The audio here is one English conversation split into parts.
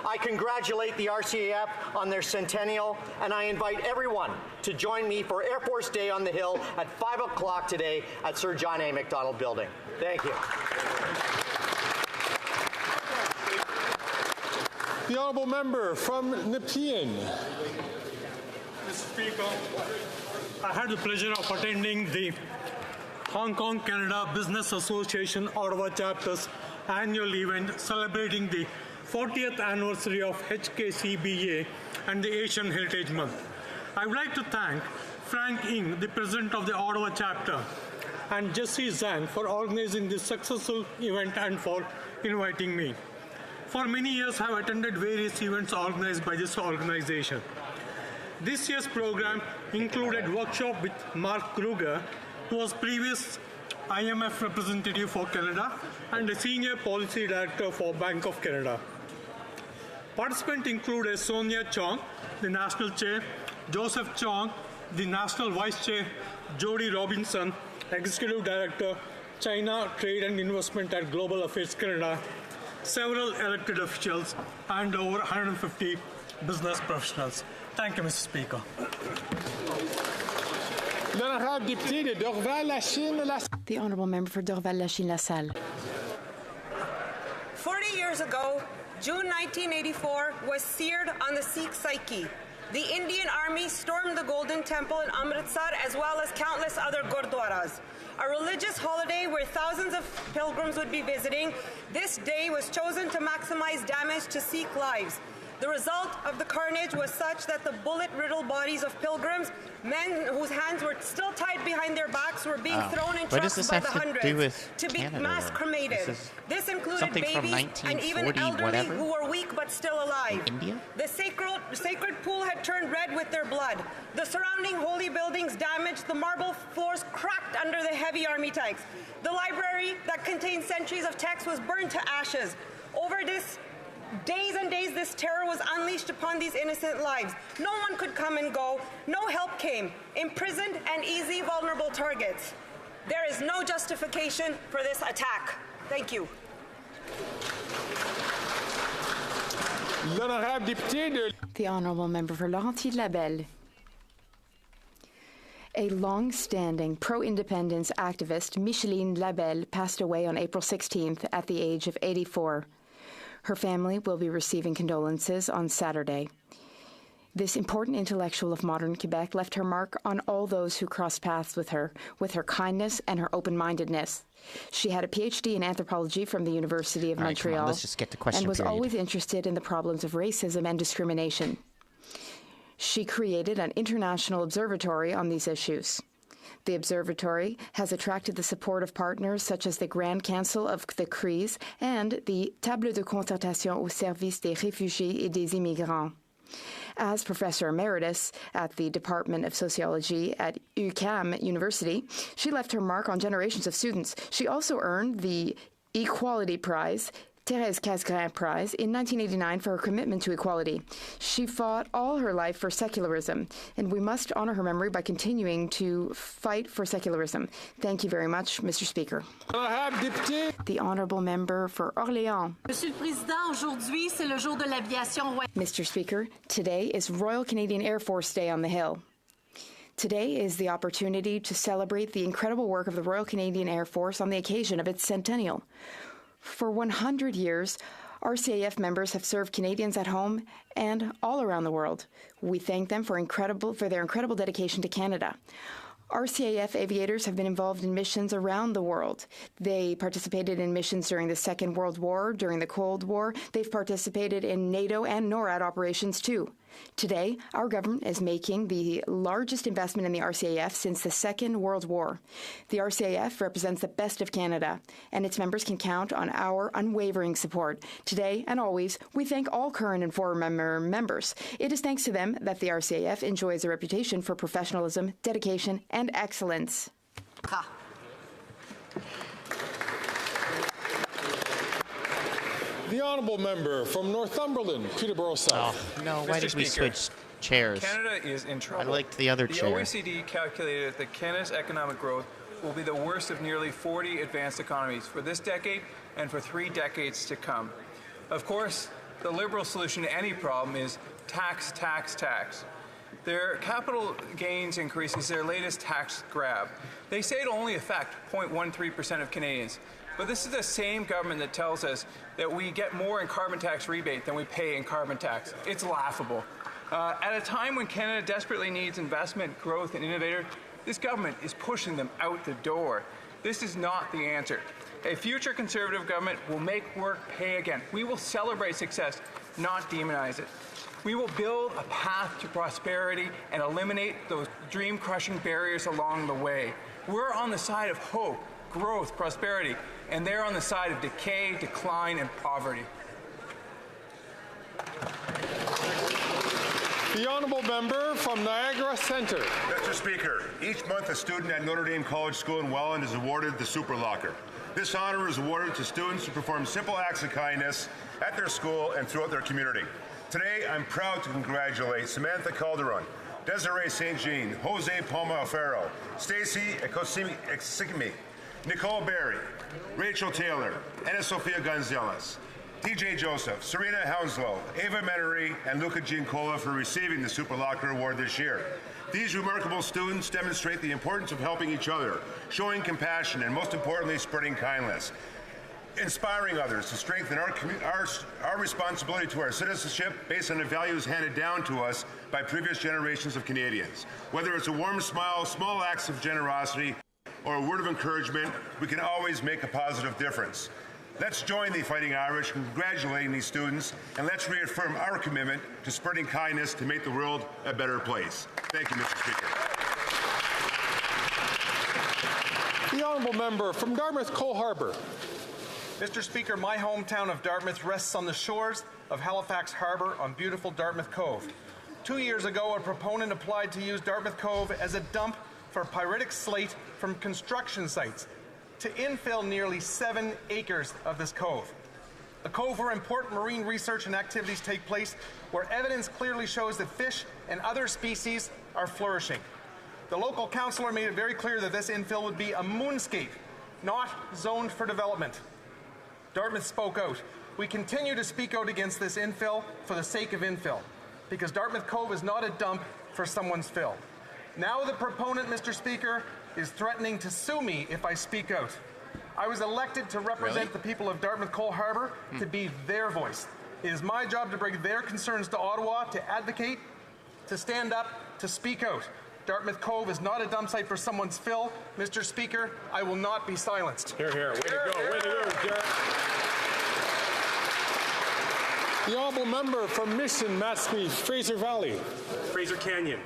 I congratulate the RCAF on their centennial, and I invite everyone to join me for Air Force Day on the Hill at 5 o'clock today at Sir John A. Macdonald Building. Thank you. The honourable member from Nepean. Mr. Speaker, I had the pleasure of attending the Hong Kong Canada Business Association Ottawa Chapter's annual event celebrating the 40th anniversary of HKCBA and the Asian Heritage Month. I would like to thank Frank Ng, the president of the Ottawa chapter, and Jesse Zhang for organizing this successful event and for inviting me. For many years, I have attended various events organized by this organization. This year's program included workshop with Mark Kruger, who was previous IMF representative for Canada and a senior policy director for Bank of Canada. Participants included Sonia Chong, the national chair, Joseph Chong, the national vice chair, Jody Robinson, executive director, China Trade and Investment at Global Affairs Canada, several elected officials, and over 150 business professionals. Thank you, Mr. Speaker. The honourable member for Dorval-Lachine-LaSalle. 40 years ago, June 1984 was seared on the Sikh psyche. The Indian Army stormed the Golden Temple in Amritsar as well as countless other gurdwaras. A religious holiday where thousands of pilgrims would be visiting, this day was chosen to maximize damage to Sikh lives. The result of the carnage was such that the bullet-riddled bodies of pilgrims, men whose hands were still tied behind their backs, were being thrown in trucks by the hundreds to be mass cremated. This included babies and even elderly who were weak but still alive. The sacred pool had turned red with their blood. The surrounding holy buildings damaged, the marble floors cracked under the heavy army tanks. The library that contained centuries of text was burned to ashes. Over this days and days, this terror was unleashed upon these innocent lives. No one could come and go. No help came. Imprisoned and easy, vulnerable targets. There is no justification for this attack. Thank you. The honourable member for Laurentides-Labelle. A long-standing pro-independence activist, Micheline Labelle, passed away on April 16th at the age of 84. Her family will be receiving condolences on Saturday. This important intellectual of modern Quebec left her mark on all those who crossed paths with her kindness and her open-mindedness. She had a PhD in anthropology from the University of Montreal Let's just get to question and was period. always interested in the problems of racism and discrimination. She created an international observatory on these issues. The observatory has attracted the support of partners such as the Grand Council of the CRIs and the Table de concertation au service des réfugiés et des immigrants. As Professor Emeritus at the Department of Sociology at UQAM University, she left her mark on generations of students. She also earned the Equality Prize, Thérèse Casgrain Prize, in 1989 for her commitment to equality. She fought all her life for secularism, and we must honor her memory by continuing to fight for secularism. Thank you very much, Mr. Speaker. The honourable member for Orléans. Monsieur le Président, aujourd'hui, c'est le jour de l'aviation. Mr. Speaker, today is Royal Canadian Air Force Day on the Hill. Today is the opportunity to celebrate the incredible work of the Royal Canadian Air Force on the occasion of its centennial. For 100 years, RCAF members have served Canadians at home and all around the world. We thank them for their incredible dedication to Canada. RCAF aviators have been involved in missions around the world. They participated in missions during the Second World War, during the Cold War. They've participated in NATO and NORAD operations too. Today, our government is making the largest investment in the RCAF since the Second World War. The RCAF represents the best of Canada, and its members can count on our unwavering support. Today and always, we thank all current and former members. It is thanks to them that the RCAF enjoys a reputation for professionalism, dedication, and excellence. The honourable member from Northumberland, Peterborough South. Oh, no, why did we switch chairs? Canada is in trouble. I liked the other chair. The OECD calculated that Canada's economic growth will be the worst of nearly 40 advanced economies for this decade and for 3 decades to come. Of course, the Liberal solution to any problem is tax, tax, tax. Their capital gains increase is their latest tax grab. They say it'll only affect 0.13% of Canadians. But this is the same government that tells us that we get more in carbon tax rebate than we pay in carbon tax. It's laughable. At a time when Canada desperately needs investment, growth, and innovators, this government is pushing them out the door. This is not the answer. A future Conservative government will make work pay again. We will celebrate success, not demonize it. We will build a path to prosperity and eliminate those dream-crushing barriers along the way. We're on the side of hope, growth, prosperity, and they're on the side of decay, decline, and poverty. The honourable member from Niagara Centre. Mr. Speaker, each month a student at Notre Dame College School in Welland is awarded the Super Locker. This honour is awarded to students who perform simple acts of kindness at their school and throughout their community. Today, I'm proud to congratulate Samantha Calderon, Desiree St. Jean, Jose Palma Alfaro, Stacy Ekosimi, Nicole Berry, Rachel Taylor, Anna Sophia Gonzalez, DJ Joseph, Serena Hounslow, Ava Menery, and Luca Giancola for receiving the Super Locker Award this year. These remarkable students demonstrate the importance of helping each other, showing compassion, and most importantly, spreading kindness, inspiring others to strengthen our responsibility to our citizenship based on the values handed down to us by previous generations of Canadians. Whether it's a warm smile, small acts of generosity, or a word of encouragement, we can always make a positive difference. Let's join the Fighting Irish in congratulating these students, and let's reaffirm our commitment to spreading kindness to make the world a better place. Thank you, Mr. Speaker. The honourable member from Dartmouth Cole Harbour. Mr. Speaker, my hometown of Dartmouth rests on the shores of Halifax Harbour on beautiful Dartmouth Cove. 2 years ago, a proponent applied to use Dartmouth Cove as a dump for pyritic slate from construction sites to infill nearly 7 acres of this cove. A cove where important marine research and activities take place, where evidence clearly shows that fish and other species are flourishing. The local councillor made it very clear that this infill would be a moonscape, not zoned for development. Dartmouth spoke out. We continue to speak out against this infill for the sake of infill, because Dartmouth Cove is not a dump for someone's fill. Now the proponent, Mr. Speaker, is threatening to sue me if I speak out. I was elected to represent the people of Dartmouth Cole Harbour, to be their voice. It is my job to bring their concerns to Ottawa, to advocate, to stand up, to speak out. Dartmouth Cove is not a dump site for someone's fill. Mr. Speaker, I will not be silenced. Here, here. Way to go. Way to go, Jared. The honourable member from Mission, Matsqui, Fraser Valley. Fraser Canyon.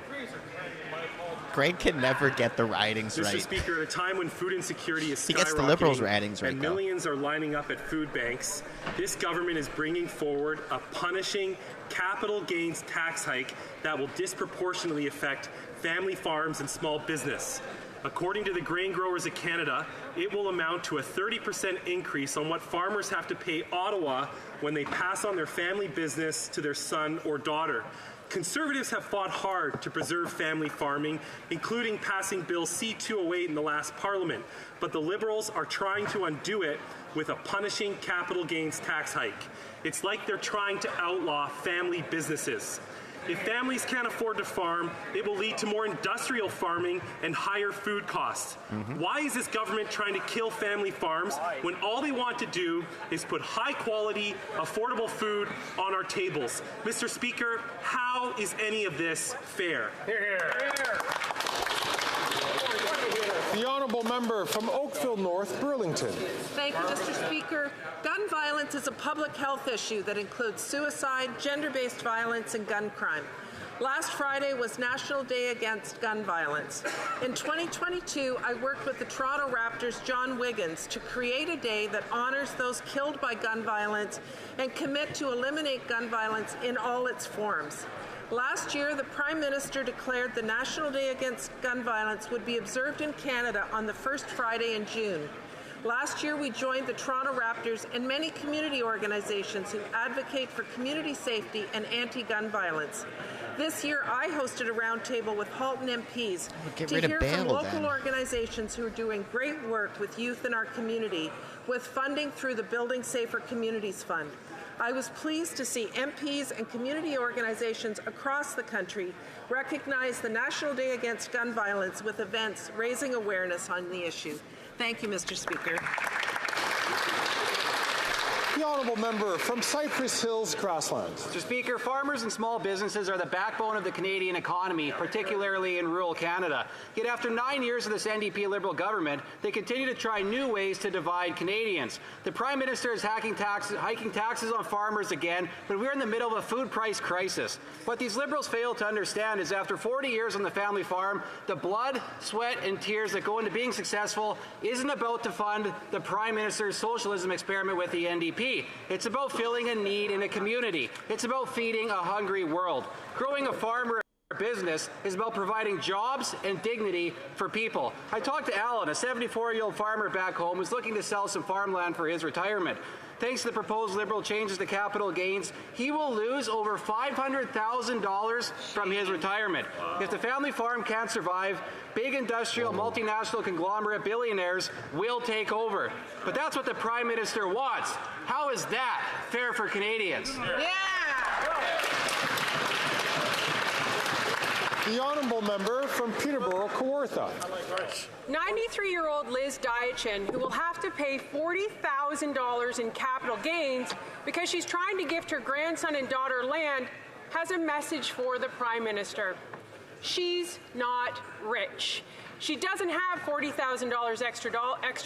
Greg can never get the ridings Mr. right. Speaker, at a time when food insecurity is He gets the Liberals' ridings right, and millions are lining up at food banks, this government is bringing forward a punishing capital gains tax hike that will disproportionately affect family farms and small business. According to the Grain Growers of Canada, it will amount to a 30% increase on what farmers have to pay Ottawa when they pass on their family business to their son or daughter. Conservatives have fought hard to preserve family farming, including passing Bill C-208 in the last Parliament, but the Liberals are trying to undo it with a punishing capital gains tax hike. It's like they're trying to outlaw family businesses. If families can't afford to farm, it will lead to more industrial farming and higher food costs. Why is this government trying to kill family farms when all they want to do is put high-quality, affordable food on our tables? Mr. Speaker, how is any of this fair? Hear, hear. The honourable member from Oakville North, Burlington. Thank you, Mr. Speaker. Gun violence is a public health issue that includes suicide, gender-based violence, and gun crime. Last Friday was National Day Against Gun Violence. In 2022, I worked with the Toronto Raptors' John Wiggins to create a day that honors those killed by gun violence and commit to eliminate gun violence in all its forms. Last year, the Prime Minister declared the National Day Against Gun Violence would be observed in Canada on the first Friday in June. Last year, we joined the Toronto Raptors and many community organizations who advocate for community safety and anti-gun violence. This year, I hosted a roundtable with Halton MPs to hear from local organizations who are doing great work with youth in our community, with funding through the Building Safer Communities Fund. I was pleased to see MPs and community organizations across the country recognize the National Day Against Gun Violence with events raising awareness on the issue. Thank you, Mr. Speaker. The honourable member from Cypress Hills, Grasslands. Mr. Speaker, farmers and small businesses are the backbone of the Canadian economy, particularly in rural Canada. Yet after 9 years of this NDP Liberal government, they continue to try new ways to divide Canadians. The Prime Minister is hiking taxes on farmers again, but we're in the middle of a food price crisis. What these Liberals fail to understand is after 40 years on the family farm, the blood, sweat and tears that go into being successful isn't about to fund the Prime Minister's socialism experiment with the NDP. It's about filling a need in a community. It's about feeding a hungry world. Growing a farm or a business is about providing jobs and dignity for people. I talked to Alan, a 74-year-old farmer back home who's looking to sell some farmland for his retirement. Thanks to the proposed Liberal changes to capital gains, he will lose over $500,000 from his retirement. If the family farm can't survive, big industrial, multinational conglomerate billionaires will take over. But that's what the Prime Minister wants. How is that fair for Canadians? The honourable member from Peterborough, Kawartha. 93-year-old Liz Diachin, who will have to pay $40,000 in capital gains because she's trying to gift her grandson and daughter land, has a message for the Prime Minister. She's not rich. She doesn't have $40,000 extra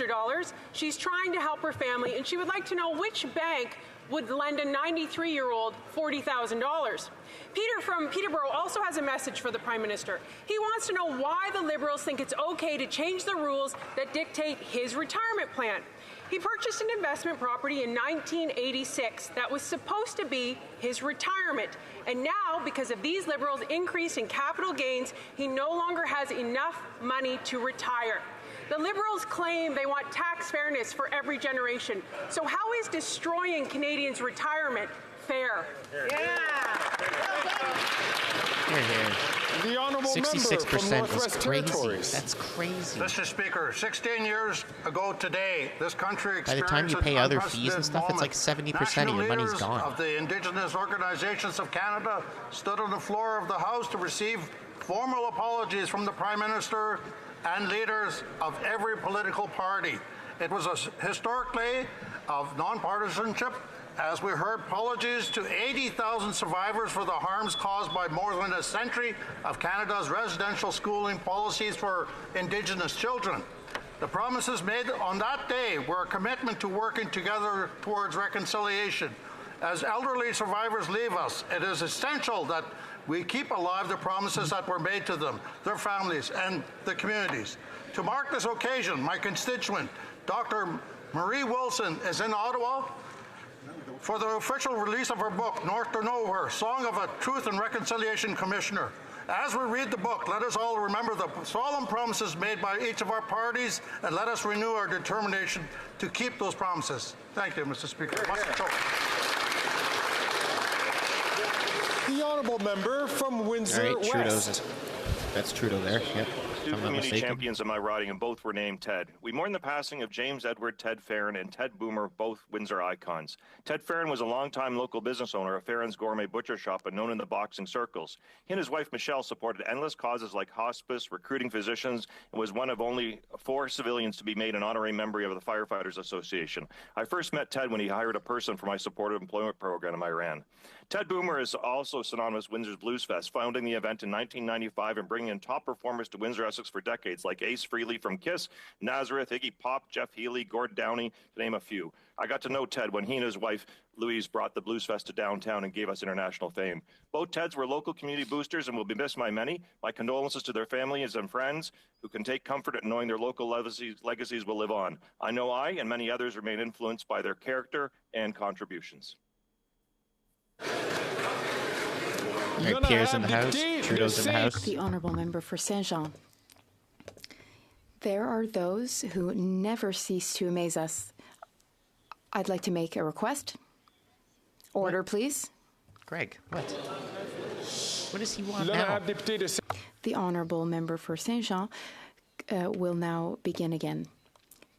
dollars. She's trying to help her family, and she would like to know which bank would lend a 93-year-old $40,000. Peter from Peterborough also has a message for the Prime Minister. He wants to know why the Liberals think it's okay to change the rules that dictate his retirement plan. He purchased an investment property in 1986 that was supposed to be his retirement. And now, because of these Liberals' increase in capital gains, he no longer has enough money to retire. The Liberals claim they want tax fairness for every generation. So how is destroying Canadians' retirement fair? The honourable member from 66% Northwest is crazy. Territories. That's crazy. Mr. Speaker, 16 years ago today, this country By the time you pay other fees and stuff, it's like 70% of your money's gone. Of the Indigenous Organizations of Canada stood on the floor of the House to receive formal apologies from the Prime Minister and leaders of every political party. It was a historic day of nonpartisanship, as we heard apologies to 80,000 survivors for the harms caused by more than a century of Canada's residential schooling policies for Indigenous children. The promises made on that day were a commitment to working together towards reconciliation. As elderly survivors leave us, it is essential that we keep alive the promises that were made to them, their families, and the communities. To mark this occasion, my constituent, Dr. Marie Wilson, is in Ottawa for the official release of her book, North to Nowhere, Song of a Truth and Reconciliation Commissioner. As we read the book, let us all remember the solemn promises made by each of our parties, and let us renew our determination to keep those promises. Thank you, Mr. Speaker. The honourable member from Windsor West. That's Trudeau there. Yep. Two community champions in my riding, and both were named Ted. We mourn the passing of James Edward Ted Farron and Ted Boomer, both Windsor icons. Ted Farron was a longtime local business owner of Farron's Gourmet Butcher Shop and known in the boxing circles. He and his wife Michelle supported endless causes like hospice, recruiting physicians, and was one of only 4 civilians to be made an honorary member of the Firefighters Association. I first met Ted when he hired a person for my supportive employment program I ran. Ted Boomer is also synonymous with Windsor's Blues Fest, founding the event in 1995 and bringing in top performers to Windsor, Essex for decades, like Ace Frehley from Kiss, Nazareth, Iggy Pop, Jeff Healey, Gord Downey, to name a few. I got to know Ted when he and his wife, Louise, brought the Blues Fest to downtown and gave us international fame. Both Teds were local community boosters and will be missed by many. My condolences to their families and friends who can take comfort in knowing their local legacies will live on. I know I and many others remain influenced by their character and contributions. Right, Pierre's in the House. Trudeau's in the House. The honourable member for Saint-Jean. There are those who never cease to amaze us. I'd like to make a request. Order, please. Greg, what? What does he want now? The honourable member for Saint-Jean will now begin again.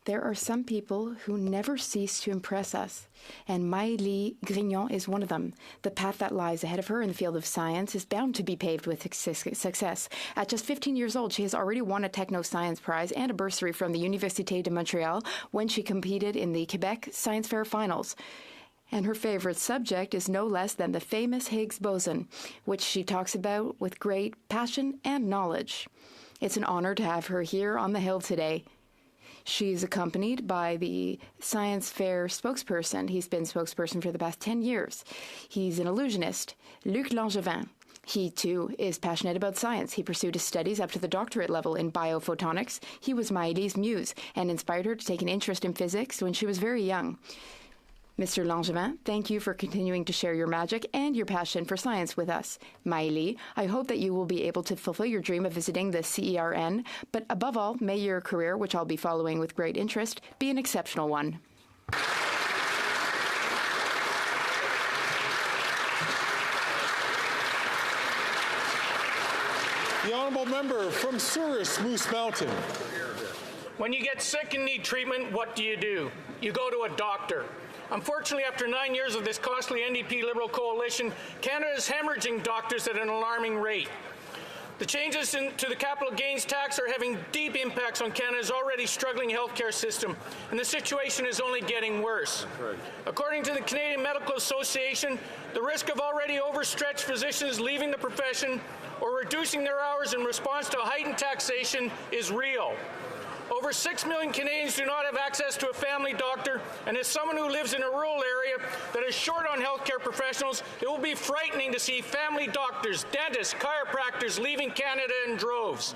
There are some people who never cease to impress us, and Maëlie Grignon is one of them. The path that lies ahead of her in the field of science is bound to be paved with success. At just 15 years old, she has already won a Techno Science Prize and a bursary from the Université de Montréal when she competed in the Quebec Science Fair Finals. And her favorite subject is no less than the famous Higgs boson, which she talks about with great passion and knowledge. It's an honor to have her here on the Hill today. She's accompanied by the Science Fair spokesperson. He's been spokesperson for the past 10 years. He's an illusionist, Luc Langevin. He, too, is passionate about science. He pursued his studies up to the doctorate level in biophotonics. He was Maëlie's muse and inspired her to take an interest in physics when she was very young. Mr. Langevin, thank you for continuing to share your magic and your passion for science with us. Maëlie, I hope that you will be able to fulfill your dream of visiting the CERN, but above all, may your career, which I'll be following with great interest, be an exceptional one. The honourable member from Souris Moose Mountain. When you get sick and need treatment, what do? You go to a doctor. Unfortunately, after 9 years of this costly NDP Liberal coalition, Canada is hemorrhaging doctors at an alarming rate. The changes to the capital gains tax are having deep impacts on Canada's already struggling healthcare system, and the situation is only getting worse. According to the Canadian Medical Association, the risk of already overstretched physicians leaving the profession or reducing their hours in response to heightened taxation is real. Over 6 million Canadians do not have access to a family doctor, and as someone who lives in a rural area that is short on healthcare professionals, it will be frightening to see family doctors, dentists, chiropractors leaving Canada in droves.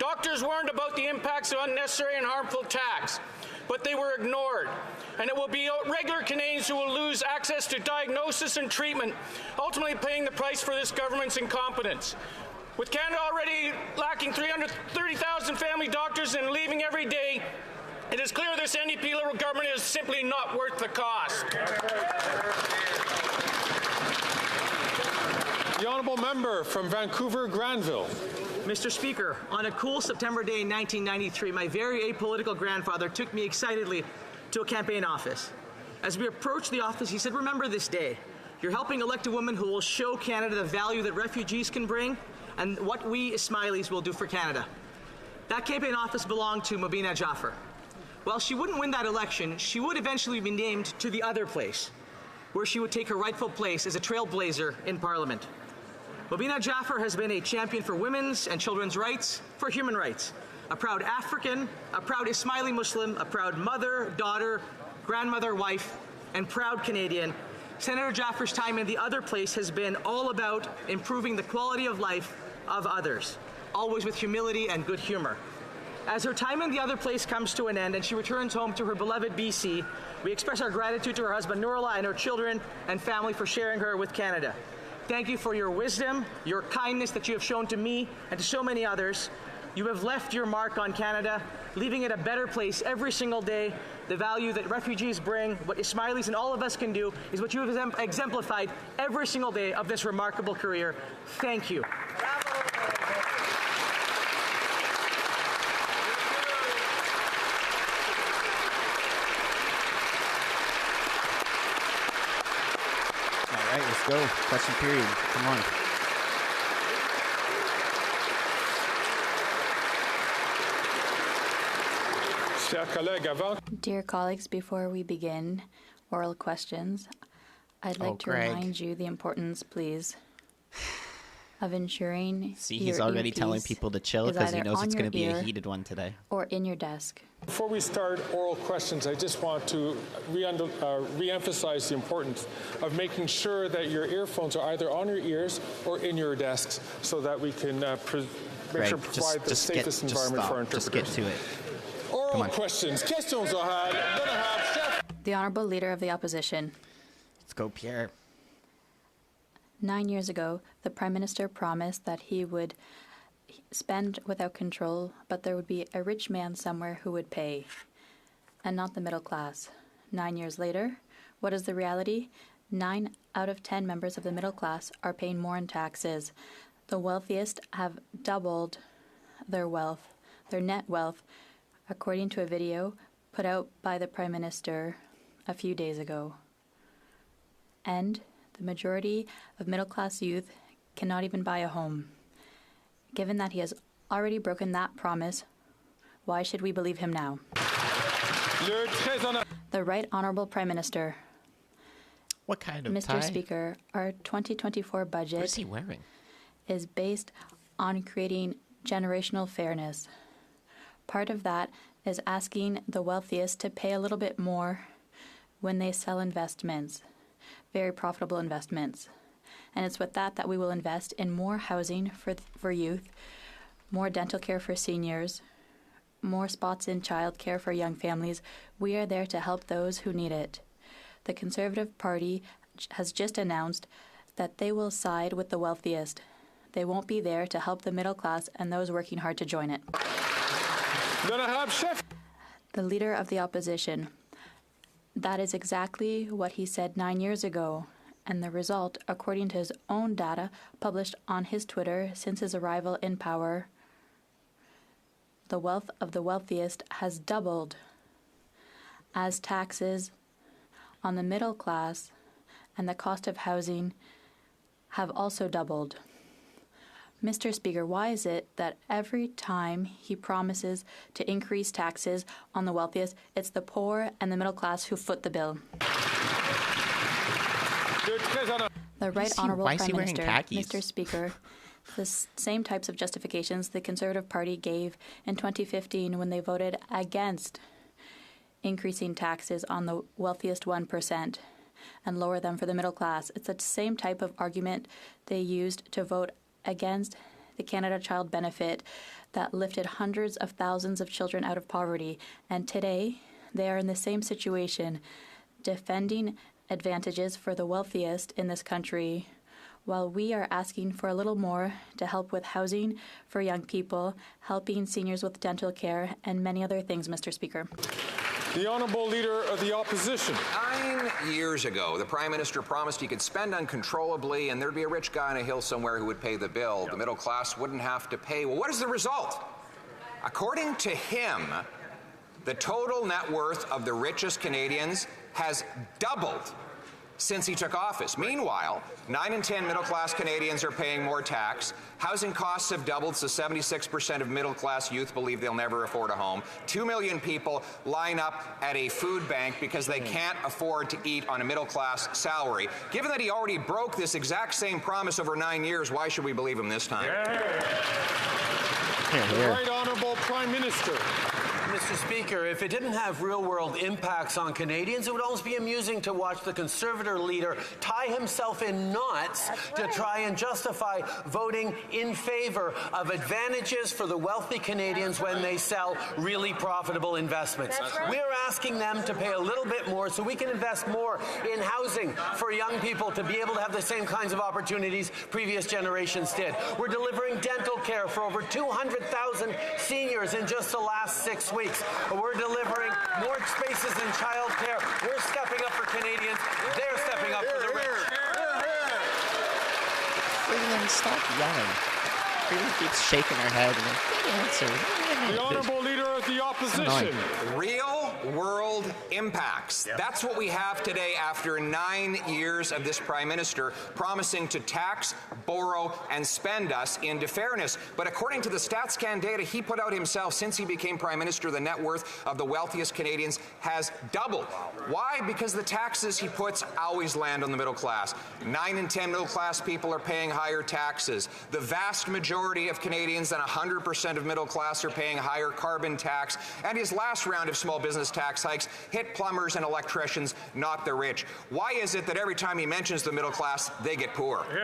Doctors warned about the impacts of unnecessary and harmful tax, but they were ignored. And it will be regular Canadians who will lose access to diagnosis and treatment, ultimately paying the price for this government's incompetence. With Canada already lacking 330,000 family doctors and leaving every day, it is clear this NDP Liberal government is simply not worth the cost. The honourable member from Vancouver Granville. Mr. Speaker, on a cool September day in 1993, my very apolitical grandfather took me excitedly to a campaign office. As we approached the office, he said, "Remember this day. You're helping elect a woman who will show Canada the value that refugees can bring and what we Ismailis will do for Canada." That campaign office belonged to Mobina Jaffer. While she wouldn't win that election, she would eventually be named to the other place, where she would take her rightful place as a trailblazer in Parliament. Mobina Jaffer has been a champion for women's and children's rights, for human rights. A proud African, a proud Ismaili Muslim, a proud mother, daughter, grandmother, wife, and proud Canadian. Senator Jaffer's time in the other place has been all about improving the quality of life of others, always with humility and good humor. As her time in the other place comes to an end and she returns home to her beloved BC, we express our gratitude to her husband Nurullah and her children and family for sharing her with Canada. Thank you for your wisdom, your kindness that you have shown to me and to so many others. You have left your mark on Canada, leaving it a better place every single day. The value that refugees bring, what Ismailis and all of us can do, is what you have exemplified every single day of this remarkable career. Thank you. All right, let's go. Question period. Come on. Dear colleagues, before we begin oral questions, I'd like to remind you the importance, please, of ensuring See, he's already telling people to chill because he knows it's going to be a heated one today. Or in your desk. Before we start oral questions, I just want to re-emphasize the importance of making sure that your earphones are either on your ears or in your desks so that we can make sure to provide the safest environment for our interpreters. Just get to it. Oral questions. Questions The Honourable Leader of the Opposition. Let's go, Pierre. 9 years ago, the Prime Minister promised that he would spend without control, but there would be a rich man somewhere who would pay, and not the middle class. 9 years later, what is the reality? 9 out of 10 members of the middle class are paying more in taxes. The wealthiest have doubled their wealth, their net wealth, according to a video put out by the Prime Minister a few days ago. And the majority of middle-class youth cannot even buy a home. Given that he has already broken that promise, why should we believe him now? The Right Honourable Prime Minister. What kind of Mr. tie? Speaker, our 2024 budget What is he wearing? is based on creating generational fairness. Part of that is asking the wealthiest to pay a little bit more when they sell investments, very profitable investments. And it's with that we will invest in more housing for youth, more dental care for seniors, more spots in childcare for young families. We are there to help those who need it. The Conservative Party has just announced that they will side with the wealthiest. They won't be there to help the middle class and those working hard to join it. The Leader of the Opposition. That is exactly what he said 9 years ago, and the result, according to his own data published on his Twitter since his arrival in power, the wealth of the wealthiest has doubled, as taxes on the middle class and the cost of housing have also doubled. Mr. Speaker, why is it that every time he promises to increase taxes on the wealthiest, it's the poor and the middle class who foot the bill? The Right Honourable Prime Minister, Mr. Speaker, the same types of justifications the Conservative Party gave in 2015 when they voted against increasing taxes on the wealthiest 1% and lower them for the middle class. It's the same type of argument they used to vote against the Canada Child Benefit that lifted hundreds of thousands of children out of poverty. And today, they are in the same situation, defending advantages for the wealthiest in this country, while we are asking for a little more to help with housing for young people, helping seniors with dental care, and many other things, Mr. Speaker. The Honourable Leader of the Opposition. 9 years ago, the Prime Minister promised he could spend uncontrollably and there'd be a rich guy on a hill somewhere who would pay the bill. The middle class wouldn't have to pay. Well, what is the result? According to him, the total net worth of the richest Canadians has doubled since he took office. Meanwhile, 9 in 10 middle-class Canadians are paying more tax. Housing costs have doubled, so 76% of middle-class youth believe they'll never afford a home. 2 million people line up at a food bank because they can't afford to eat on a middle-class salary. Given that he already broke this exact same promise over 9 years, why should we believe him this time? The Right Honourable Prime Minister. Mr. Speaker, if it didn't have real-world impacts on Canadians, it would almost be amusing to watch the Conservative leader tie himself in knots to try and justify voting in favour of advantages for the wealthy Canadians when they sell really profitable investments. We're asking them to pay a little bit more so we can invest more in housing for young people to be able to have the same kinds of opportunities previous generations did. We're delivering dental care for over 200,000 seniors in just the last 6 weeks. We're delivering more spaces in childcare. We're stepping up for Canadians. They're stepping up for the rich. Freeland, stop yelling. Freeland keeps shaking her head. Good answer. The Honourable Leader of the Opposition. Real-world impacts. That's what we have today after 9 years of this Prime Minister promising to tax, borrow, and spend us into fairness. But according to the StatsCan data he put out himself since he became Prime Minister, the net worth of the wealthiest Canadians has doubled. Why? Because the taxes he puts always land on the middle class. 9 in 10 middle-class people are paying higher taxes. The vast majority of Canadians, and 100% of middle class, are paying higher carbon tax. And his last round of small business tax hikes hit plumbers and electricians, not the rich. Why is it that every time he mentions the middle class, they get poor? The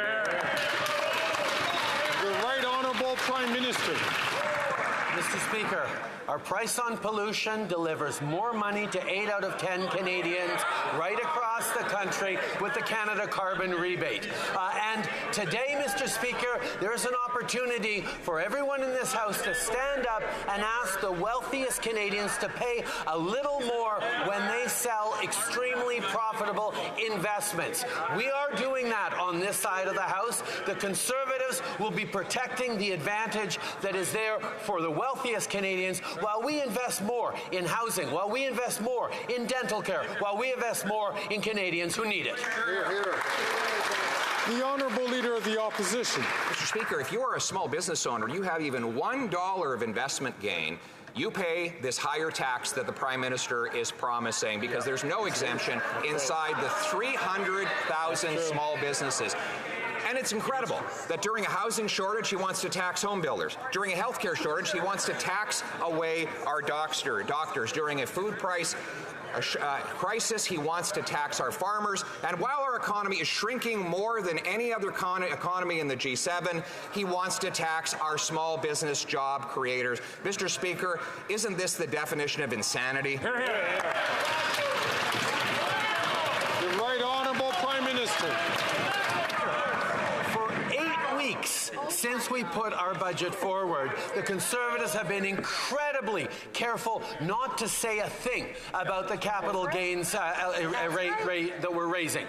Right Honourable Prime Minister. Mr. Speaker, our price on pollution delivers more money to 8 out of 10 Canadians right across the country with the Canada Carbon Rebate. And today, Mr. Speaker, there's an opportunity for everyone in this House to stand up and ask the wealthiest Canadians to pay a little more when they sell extremely profitable investments. We are doing that on this side of the House. The Conservatives Conservatives will be protecting the advantage that is there for the wealthiest Canadians while we invest more in housing, while we invest more in dental care, while we invest more in Canadians who need it. The Honourable Leader of the Opposition. Mr. Speaker, if you are a small business owner, you have even $1 of investment gain, you pay this higher tax that the Prime Minister is promising because there's no exemption inside the 300,000 small businesses. And it's incredible that during a housing shortage, he wants to tax home builders. During a healthcare shortage, he wants to tax away our doctors. During a food price crisis, he wants to tax our farmers. And while our economy is shrinking more than any other economy in the G7, he wants to tax our small business job creators. Mr. Speaker, isn't this the definition of insanity? The Right Honourable Prime Minister. For 8 weeks since we put our budget forward, the Conservatives have been incredibly careful not to say a thing about the capital gains rate that we're raising.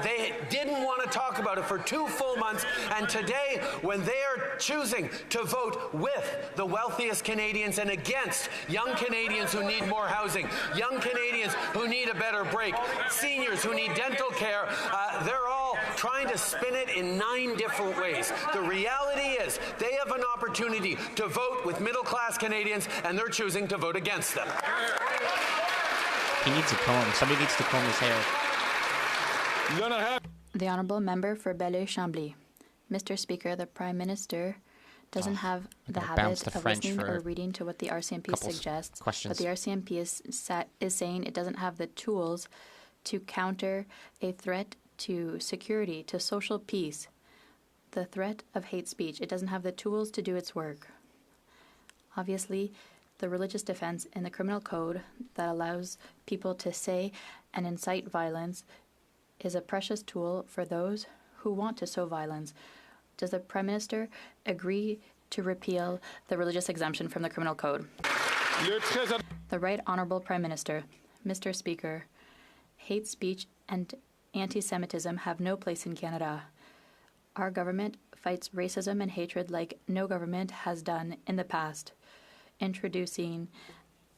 They didn't want to talk about it for 2 full months, and today, when they are choosing to vote with the wealthiest Canadians and against young Canadians who need more housing, young Canadians who need a better break, seniors who need dental care, they're all trying to spin it in 9 different ways. The reality is they have an opportunity to vote with middle-class Canadians, and they're choosing to vote against them. He needs a comb. Somebody needs to comb his hair. The Honourable Member for Belleuil-Chambly. Mr. Speaker, the Prime Minister doesn't have the habit of listening or reading to what the RCMP suggests. But the RCMP is saying it doesn't have the tools to counter a threat to security, to social peace, the threat of hate speech. It doesn't have the tools to do its work. Obviously, the religious defense in the criminal code that allows people to say and incite violence is a precious tool for those who want to sow violence. Does the Prime Minister agree to repeal the religious exemption from the criminal code? The Right Honourable Prime Minister. Mr. Speaker, hate speech and anti-Semitism have no place in Canada. Our government fights racism and hatred like no government has done in the past, introducing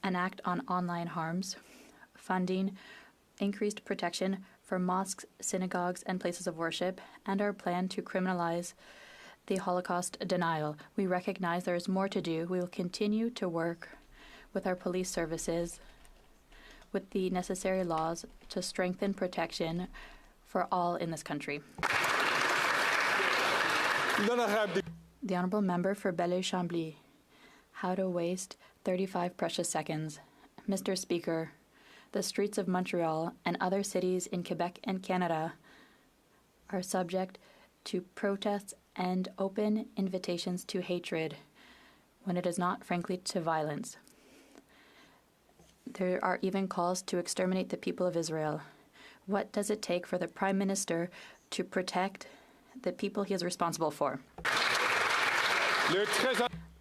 an act on online harms, funding increased protection for mosques, synagogues, and places of worship, and our plan to criminalize the Holocaust denial. We recognize there is more to do. We will continue to work with our police services with the necessary laws to strengthen protection for all in this country. The Honourable Member for Belleuil-Chambly. How to waste 35 precious seconds. Mr. Speaker, the streets of Montreal and other cities in Quebec and Canada are subject to protests and open invitations to hatred when it is not, frankly, to violence. There are even calls to exterminate the people of Israel. What does it take for the Prime Minister to protect the people he is responsible for?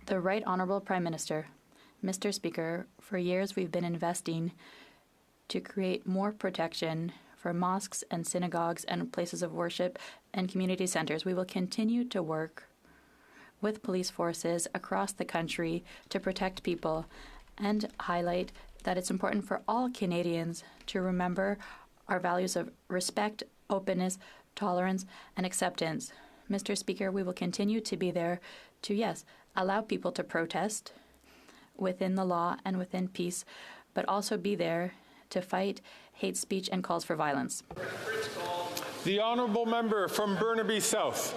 The Right Honourable Prime Minister. Mr. Speaker, for years we've been investing to create more protection for mosques and synagogues and places of worship and community centres. We will continue to work with police forces across the country to protect people and highlight that it's important for all Canadians to remember our values of respect, openness, tolerance, and acceptance. Mr. Speaker, we will continue to be there to, yes, allow people to protest within the law and within peace, but also be there to fight hate speech and calls for violence. The Honourable Member from Burnaby South.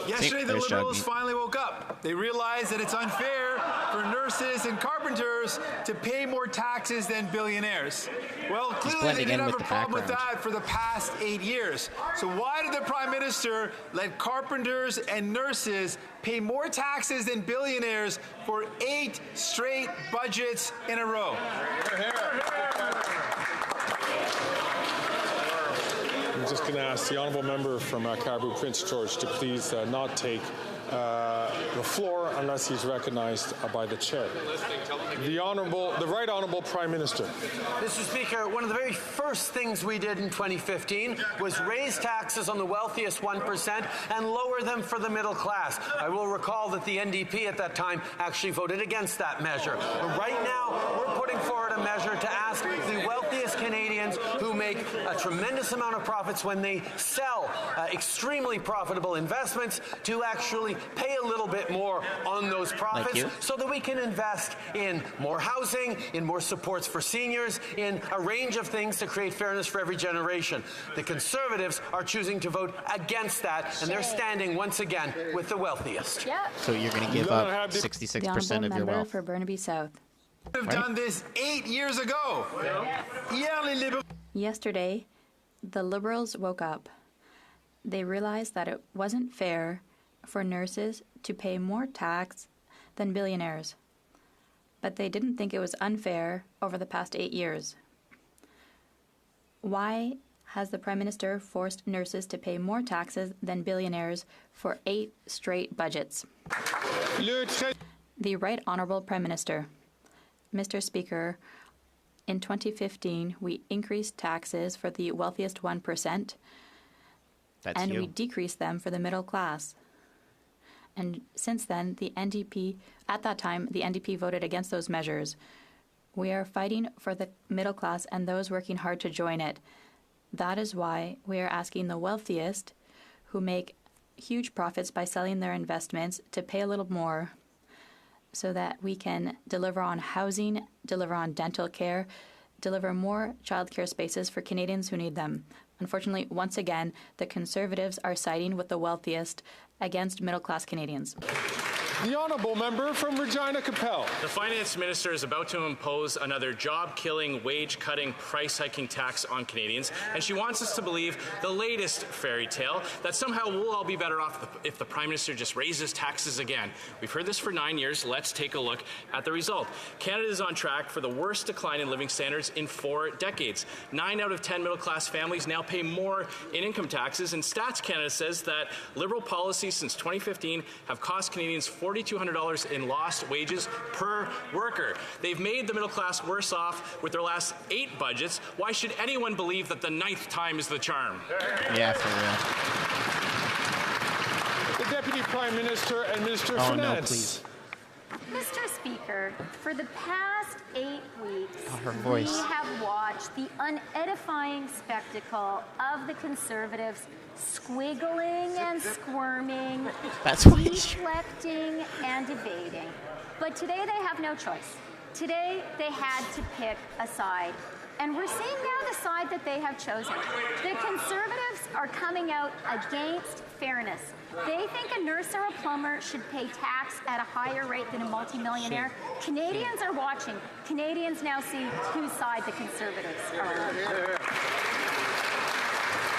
Yesterday, the Liberals finally woke up. They realized that it's unfair for nurses and carpenters to pay more taxes than billionaires. Well, clearly they didn't have a problem with that for the past 8 years. So why did the Prime Minister let carpenters and nurses pay more taxes than billionaires for 8 straight budgets in a row? I'm just going to ask the Honourable Member from Caribou Prince George to please not take the floor unless he's recognized by the chair. The Right Honourable Prime Minister. Mr. Speaker, one of the very first things we did in 2015 was raise taxes on the wealthiest 1% and lower them for the middle class. I will recall that the NDP at that time actually voted against that measure. But right now, we're putting forward a measure to ask the wealthiest Canadians who make a tremendous amount of profits when they sell extremely profitable investments to actually pay a little bit more on those profits so that we can invest in more housing, in more supports for seniors, in a range of things to create fairness for every generation. The Conservatives are choosing to vote against that, and they're standing once again with the wealthiest. So you're going to give up 66% of your wealth. For Burnaby South. Have done this 8 years ago. Yesterday, the Liberals woke up. They realized that it wasn't fair for nurses to pay more tax than billionaires. But they didn't think it was unfair over the past 8 years. Why has the Prime Minister forced nurses to pay more taxes than billionaires for 8 straight budgets? The Right Honourable Prime Minister. Mr. Speaker, in 2015, we increased taxes for the wealthiest 1%, and we decreased them for the middle class. And since then, the NDP, at that time, the NDP voted against those measures. We are fighting for the middle class and those working hard to join it. That is why we are asking the wealthiest, who make huge profits by selling their investments, to pay a little more so that we can deliver on housing, deliver on dental care, deliver more childcare spaces for Canadians who need them. Unfortunately, once again, the Conservatives are siding with the wealthiest against middle-class Canadians. The Honourable Member from Regina Capel. The Finance Minister is about to impose another job-killing, wage-cutting, price-hiking tax on Canadians, and she wants us to believe the latest fairy tale that somehow we'll all be better off if the Prime Minister just raises taxes again. We've heard this for 9 years. Let's take a look at the result. Canada is on track for the worst decline in living standards in 4 decades. 9 out of 10 middle-class families now pay more in income taxes, and Stats Canada says that Liberal policies since 2015 have cost Canadians $4,200 in lost wages per worker. They've made the middle class worse off with their last 8 budgets. Why should anyone believe that the 9th time is the charm? Yeah, for real. The Deputy Prime Minister and Minister of Finance. No, please. Mr. Speaker, for the past 8 weeks, we have watched the unedifying spectacle of the Conservatives squiggling and squirming, deflecting and evading. But today they have no choice. Today they had to pick a side. And we're seeing now the side that they have chosen. The Conservatives are coming out against fairness. They think a nurse or a plumber should pay tax at a higher rate than a multimillionaire. Canadians are watching. Canadians now see whose side the Conservatives are on.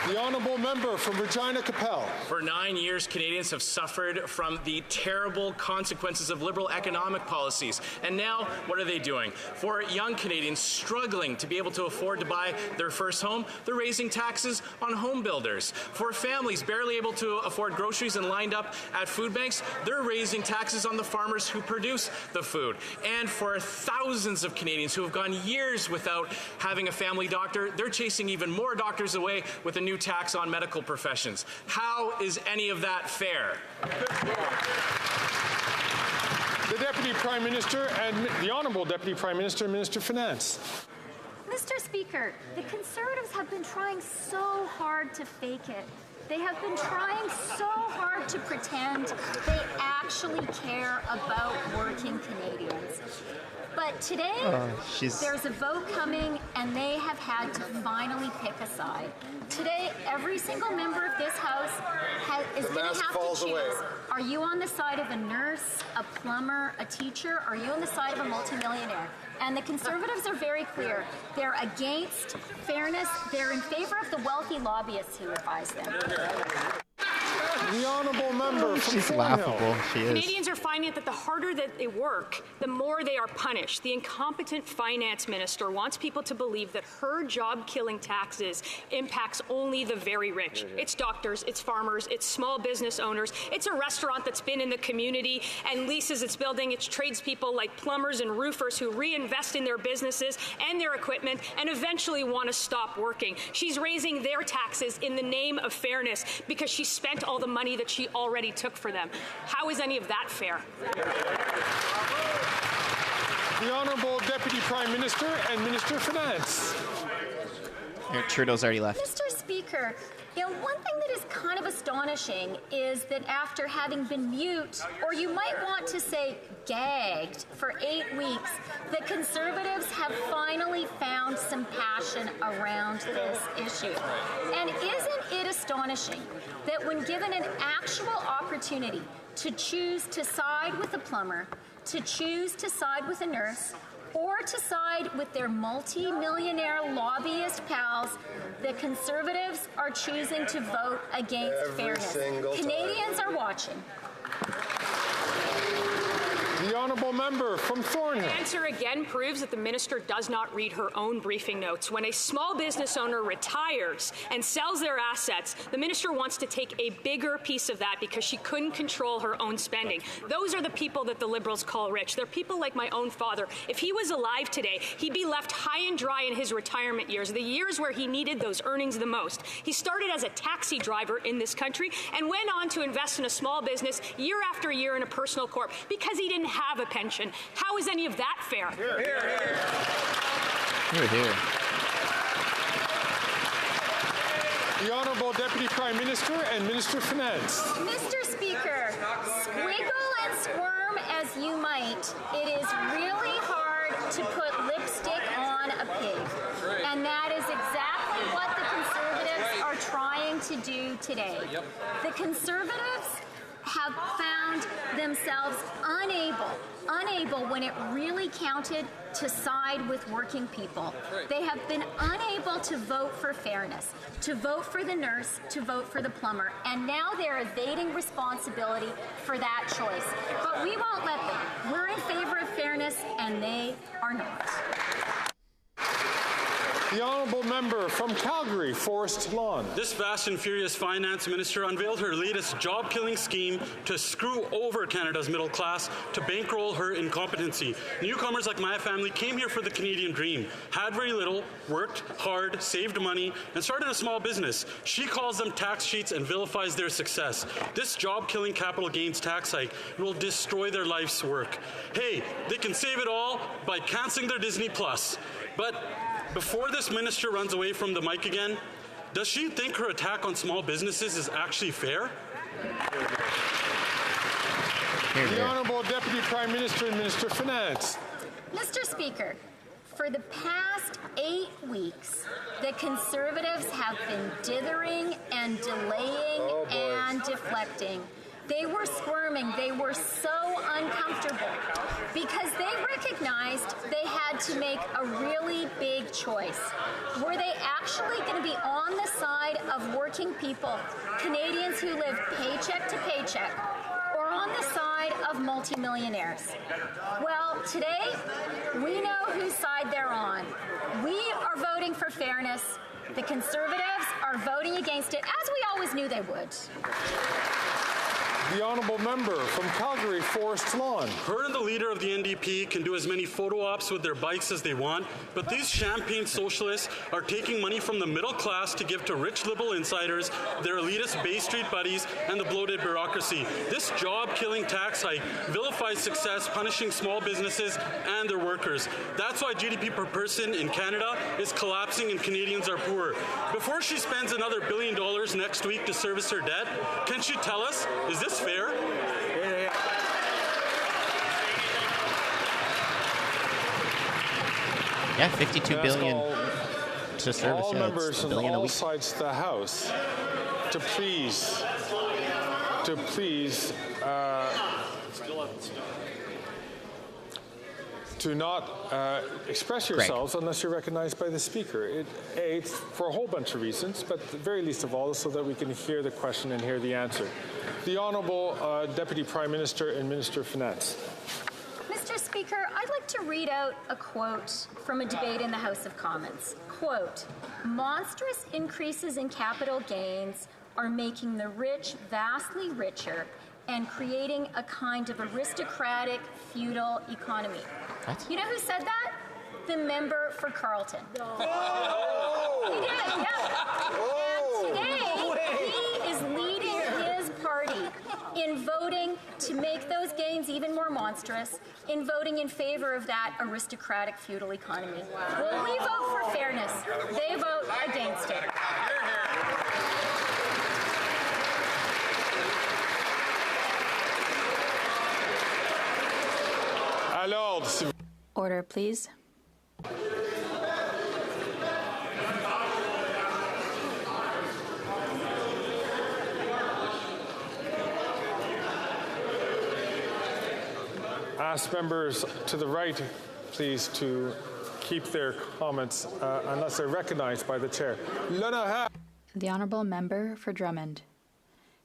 The Honourable Member from Regina Capel. For 9 years, Canadians have suffered from the terrible consequences of Liberal economic policies. And now, what are they doing? For young Canadians struggling to be able to afford to buy their first home, they're raising taxes on home builders. For families barely able to afford groceries and lined up at food banks, they're raising taxes on the farmers who produce the food. And for thousands of Canadians who have gone years without having a family doctor, they're chasing even more doctors away with a new tax on medical professions. How is any of that fair? The Deputy Prime Minister and the Honourable Deputy Prime Minister and Minister of Finance. Mr. Speaker, the Conservatives have been trying so hard to fake it. They have been trying so hard to pretend they actually care about working Canadians. But today, there's a vote coming, and they have had to finally pick a side. Today, every single member of this House is going to have to choose. Are you on the side of a nurse, a plumber, a teacher? Or are you on the side of a multimillionaire? And the Conservatives are very clear. They're against fairness. They're in favor of the wealthy lobbyists who advise them. The honourable member from She's Thornhill. laughable. She is. Canadians are finding that the harder that they work, the more they are punished. The incompetent finance minister wants people to believe that her job-killing taxes impacts only the very rich. It's doctors, it's farmers, it's small business owners, it's a restaurant that's been in the community and leases its building, it's tradespeople like plumbers and roofers who reinvest in their businesses and their equipment and eventually want to stop working. She's raising their taxes in the name of fairness because she spent all the money that she already took for them. How is any of that fair? The Honourable Deputy Prime Minister and Minister of Finance. Trudeau's already left. Mr. Speaker, one thing that is kind of astonishing is that after having been mute, or you might want to say gagged, for 8 weeks, the Conservatives have finally found some passion around this issue. And isn't it astonishing that when given an actual opportunity to choose to side with a plumber, to choose to side with a nurse, or to side with their multi-millionaire lobbyist pals, the Conservatives are choosing to vote against fairness. Canadians are watching. The honourable member from Thornhill. The answer again proves that the minister does not read her own briefing notes. When a small business owner retires and sells their assets, the minister wants to take a bigger piece of that because she couldn't control her own spending. Those are the people that the Liberals call rich. They're people like my own father. If he was alive today, he'd be left high and dry in his retirement years, the years where he needed those earnings the most. He started as a taxi driver in this country and went on to invest in a small business year after year in a personal corp because he didn't have a pension. How is any of that fair? Here, here. The Honourable Deputy Prime Minister and Minister of Finance. Mr. Speaker, squiggle and squirm as you might, it is really hard to put lipstick on a pig. And that is exactly what the Conservatives are trying to do today. The Conservatives have found themselves unable when it really counted to side with working people. They have been unable to vote for fairness, to vote for the nurse, to vote for the plumber, and now they're evading responsibility for that choice. But we won't let them. We're in favor of fairness, and they are not. The honourable member from Calgary, Forest Lawn. This fast and furious finance minister unveiled her latest job-killing scheme to screw over Canada's middle class to bankroll her incompetency. Newcomers like my family came here for the Canadian dream, had very little, worked hard, saved money, and started a small business. She calls them tax cheats and vilifies their success. This job-killing capital gains tax hike will destroy their life's work. Hey, they can save it all by cancelling their Disney Plus. But before this minister runs away from the mic again, does she think her attack on small businesses is actually fair? The Honourable Deputy Prime Minister and Minister of Finance. Mr. Speaker, for the past 8 weeks, the Conservatives have been dithering and delaying and deflecting. They were squirming. They were so uncomfortable because they recognized they had to make a really big choice. Were they actually going to be on the side of working people, Canadians who live paycheck to paycheck, or on the side of multimillionaires? Well, today, we know whose side they're on. We are voting for fairness. The Conservatives are voting against it, as we always knew they would. The honourable member from Calgary, Forest Lawn. Her and the leader of the NDP can do as many photo ops with their bikes as they want, but these champagne socialists are taking money from the middle class to give to rich liberal insiders, their elitist Bay Street buddies, and the bloated bureaucracy. This job-killing tax hike vilifies success, punishing small businesses and their workers. That's why GDP per person in Canada is collapsing and Canadians are poor. Before she spends another $1 billion next week to service her debt, can she tell us, is this fair? Yeah, $52 billion to service. All members $1 on billion a all week. sides of the House to please to not express yourselves unless you're recognized by the Speaker. It's for a whole bunch of reasons, but the very least of all is so that we can hear the question and hear the answer. The Honourable Deputy Prime Minister and Minister of Finance. Mr. Speaker, I'd like to read out a quote from a debate in the House of Commons. Quote, "Monstrous increases in capital gains are making the rich vastly richer and creating a kind of aristocratic feudal economy." What? You know who said that? The member for Carleton. Oh. He did, yeah. And today, he is leading his party in voting to make those gains even more monstrous, in voting in favor of that aristocratic feudal economy. Well, we vote for fairness. They vote against it. Order, please. Ask members to the right, please, to keep their comments unless they're recognized by the chair. The Honourable Member for Drummond.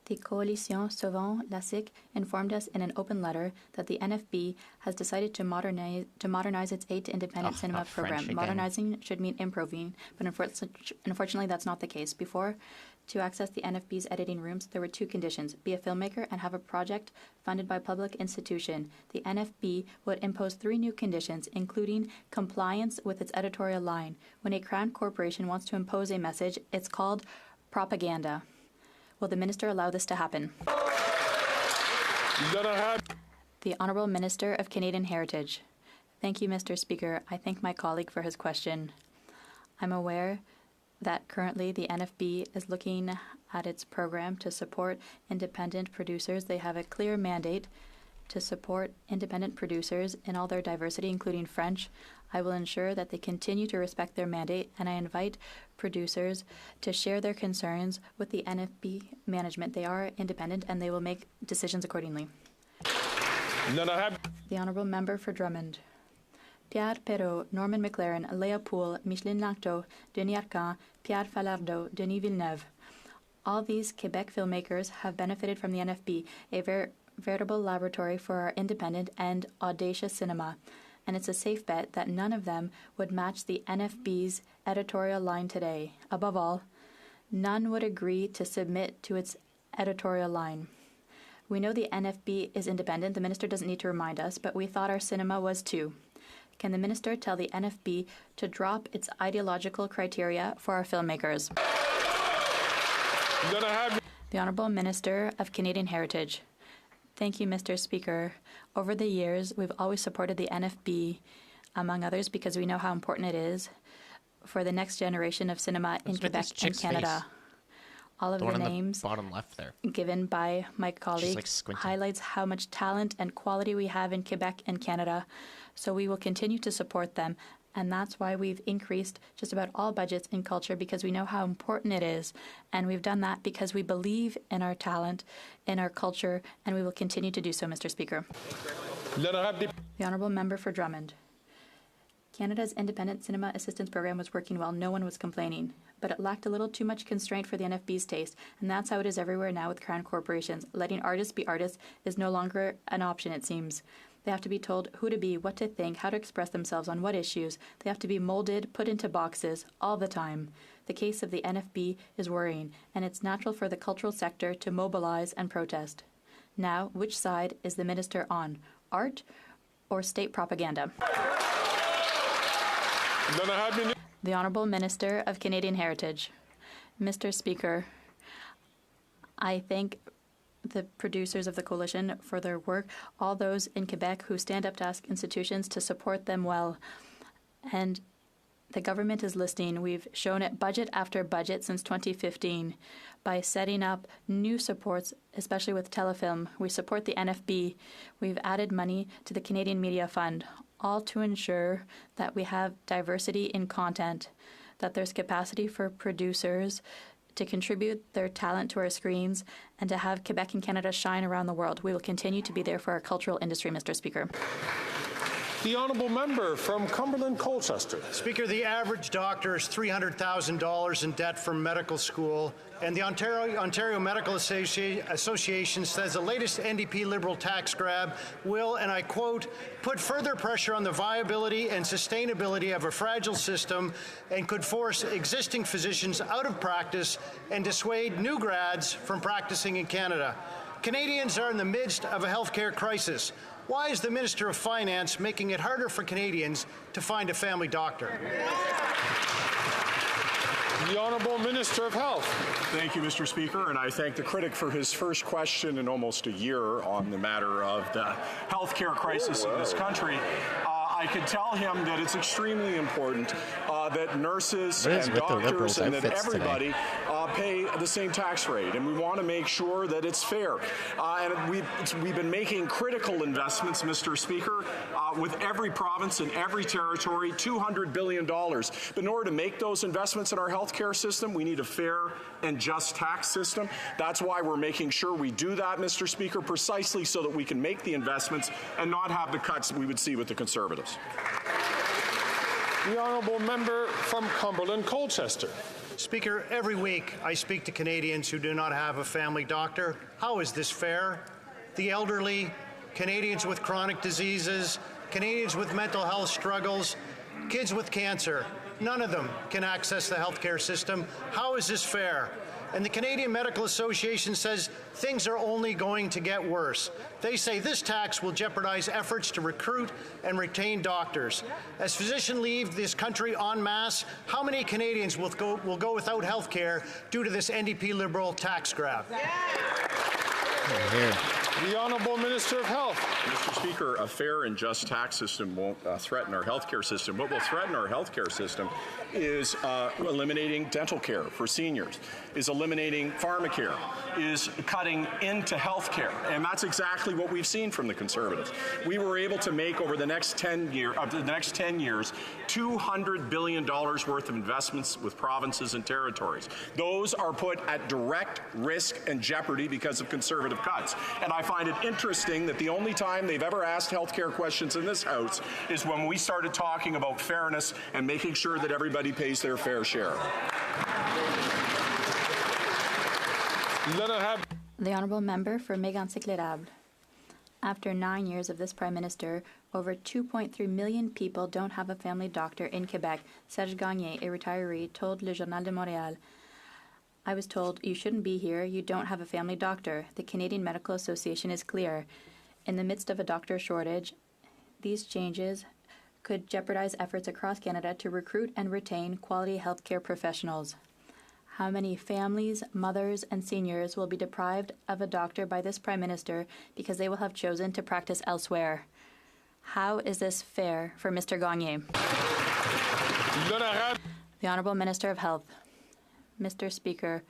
The Coalition Sauvons-Lassique informed us in an open letter that the NFB has decided to modernize its aid to independent cinema program. Modernizing should mean improving, but unfortunately that's not the case. Before, to access the NFB's editing rooms, there were two conditions: be a filmmaker and have a project funded by a public institution. The NFB would impose 3 new conditions, including compliance with its editorial line. When a Crown corporation wants to impose a message, it's called propaganda. Will the Minister allow this to happen? The Honourable Minister of Canadian Heritage. Thank you, Mr. Speaker. I thank my colleague for his question. I'm aware that currently the NFB is looking at its program to support independent producers. They have a clear mandate to support independent producers in all their diversity, including French. I will ensure that they continue to respect their mandate, and I invite producers to share their concerns with the NFB management. They are independent, and they will make decisions accordingly. The Honourable Member for Drummond. Pierre Perrault, Norman McLaren, Léa Poole, Micheline Lanctot, Denis Arcand, Pierre Falardeau, Denis Villeneuve. All these Quebec filmmakers have benefited from the NFB, a veritable laboratory for our independent and audacious cinema. And it's a safe bet that none of them would match the NFB's editorial line today. Above all, none would agree to submit to its editorial line. We know the NFB is independent. The Minister doesn't need to remind us, but we thought our cinema was too. Can the Minister tell the NFB to drop its ideological criteria for our filmmakers? The Honourable Minister of Canadian Heritage. Thank you, Mr. Speaker. Over the years, we've always supported the NFB, among others, because we know how important it is for the next generation of cinema in Quebec and Canada. All of the names bottom left there given by my colleague highlights how much talent and quality we have in Quebec and Canada. So we will continue to support them. And that's why we've increased just about all budgets in culture, because we know how important it is. And we've done that because we believe in our talent, in our culture, and we will continue to do so, Mr. Speaker. The Honourable Member for Drummond. Canada's Independent Cinema Assistance Program was working well. No one was complaining. But it lacked a little too much constraint for the NFB's taste. And that's how it is everywhere now with Crown corporations. Letting artists be artists is no longer an option, it seems. They have to be told who to be, what to think, how to express themselves on what issues. They have to be molded, put into boxes, all the time. The case of the NFB is worrying, and it's natural for the cultural sector to mobilize and protest. Now, which side is the Minister on? Art or state propaganda? The Honourable Minister of Canadian Heritage. Mr. Speaker, I thank the producers of the coalition for their work, all those in Quebec who stand up to ask institutions to support them well. And the government is listening. We've shown it budget after budget since 2015 by setting up new supports, especially with telefilm. We support the NFB. We've added money to the Canadian Media Fund, all to ensure that we have diversity in content, that there's capacity for producers to contribute their talent to our screens, and to have Quebec and Canada shine around the world. We will continue to be there for our cultural industry, Mr. Speaker. The honourable member from Cumberland Colchester. Speaker, the average doctor is $300,000 in debt from medical school, and the Ontario Medical Association says the latest NDP Liberal tax grab will, and I quote, put further pressure on the viability and sustainability of a fragile system and could force existing physicians out of practice and dissuade new grads from practicing in Canada. Canadians are in the midst of a healthcare crisis. Why is the Minister of Finance making it harder for Canadians to find a family doctor? The Honourable Minister of Health. Thank you, Mr. Speaker, and I thank the critic for his first question in almost a year on the matter of the healthcare crisis in this country. I could tell him that it's extremely important that nurses and doctors and that everybody pay the same tax rate, and we want to make sure that it's fair. And we've been making critical investments, Mr. Speaker, with every province and every territory, $200 billion. But in order to make those investments in our healthcare system, we need a fair and just tax system. That's why we're making sure we do that, Mr. Speaker, precisely so that we can make the investments and not have the cuts we would see with the Conservatives. The honourable member from Cumberland Colchester. Speaker, every week I speak to Canadians who do not have a family doctor. How is this fair? The elderly, Canadians with chronic diseases, Canadians with mental health struggles, kids with cancer, none of them can access the healthcare system. How is this fair? And the Canadian Medical Association says things are only going to get worse. They say this tax will jeopardize efforts to recruit and retain doctors. As physicians leave this country en masse, how many Canadians will go without health care due to this NDP Liberal tax grab? The Honourable Minister of Health. Mr. Speaker, a fair and just tax system won't threaten our healthcare system. What will threaten our healthcare system is eliminating dental care for seniors, is eliminating pharmacare, is cutting into healthcare, and that's exactly what we've seen from the Conservatives. We were able to make over the next 10 years, $200 billion worth of investments with provinces and territories. Those are put at direct risk and jeopardy because of Conservative cuts. And I find it interesting that the only time they've ever asked healthcare questions in this House is when we started talking about fairness and making sure that everybody pays their fair share. The honourable member for Mégantic-L'Érable. After 9 years of this Prime Minister, over 2.3 million people don't have a family doctor in Quebec. Serge Gagné, a retiree, told Le Journal de Montréal, I was told, you shouldn't be here, you don't have a family doctor. The Canadian Medical Association is clear. In the midst of a doctor shortage, these changes could jeopardize efforts across Canada to recruit and retain quality healthcare professionals. How many families, mothers, and seniors will be deprived of a doctor by this Prime Minister because they will have chosen to practice elsewhere? How is this fair for Mr. Gagné? The Honourable Minister of Health. Mr. Speaker,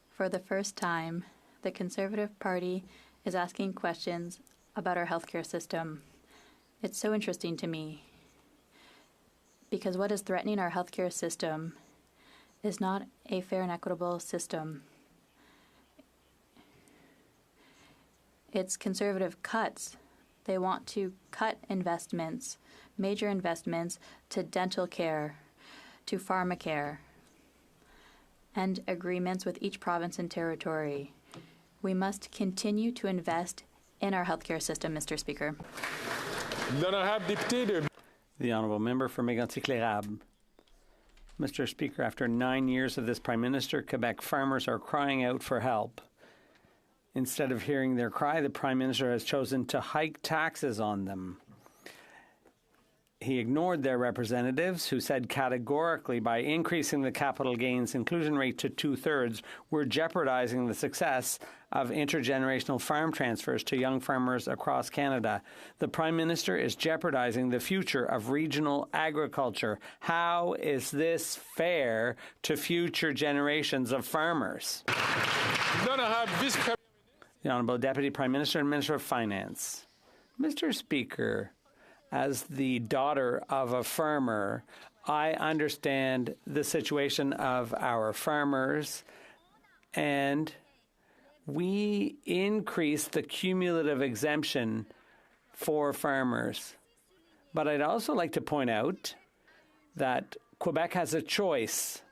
for the first time, the Conservative Party is asking questions about our healthcare system. It's so interesting to me because what is threatening our healthcare system is not a fair and equitable system. It's Conservative cuts. They want to cut investments, major investments, to dental care, to pharmacare, and agreements with each province and territory. We must continue to invest in our healthcare system, Mr. Speaker. The honourable member for Mégantic-L'Érable. Mr. Speaker, after 9 years of this Prime Minister, Quebec farmers are crying out for help. Instead of hearing their cry, the Prime Minister has chosen to hike taxes on them. He ignored their representatives, who said categorically by increasing the capital gains inclusion rate to 2/3, we're jeopardizing the success of intergenerational farm transfers to young farmers across Canada. The Prime Minister is jeopardizing the future of regional agriculture. How is this fair to future generations of farmers? The Honourable Deputy Prime Minister and Minister of Finance. Mr. Speaker, as the daughter of a farmer, I understand the situation of our farmers, and we increased the cumulative exemption for farmers But I'd also like to point out that Quebec has a choice.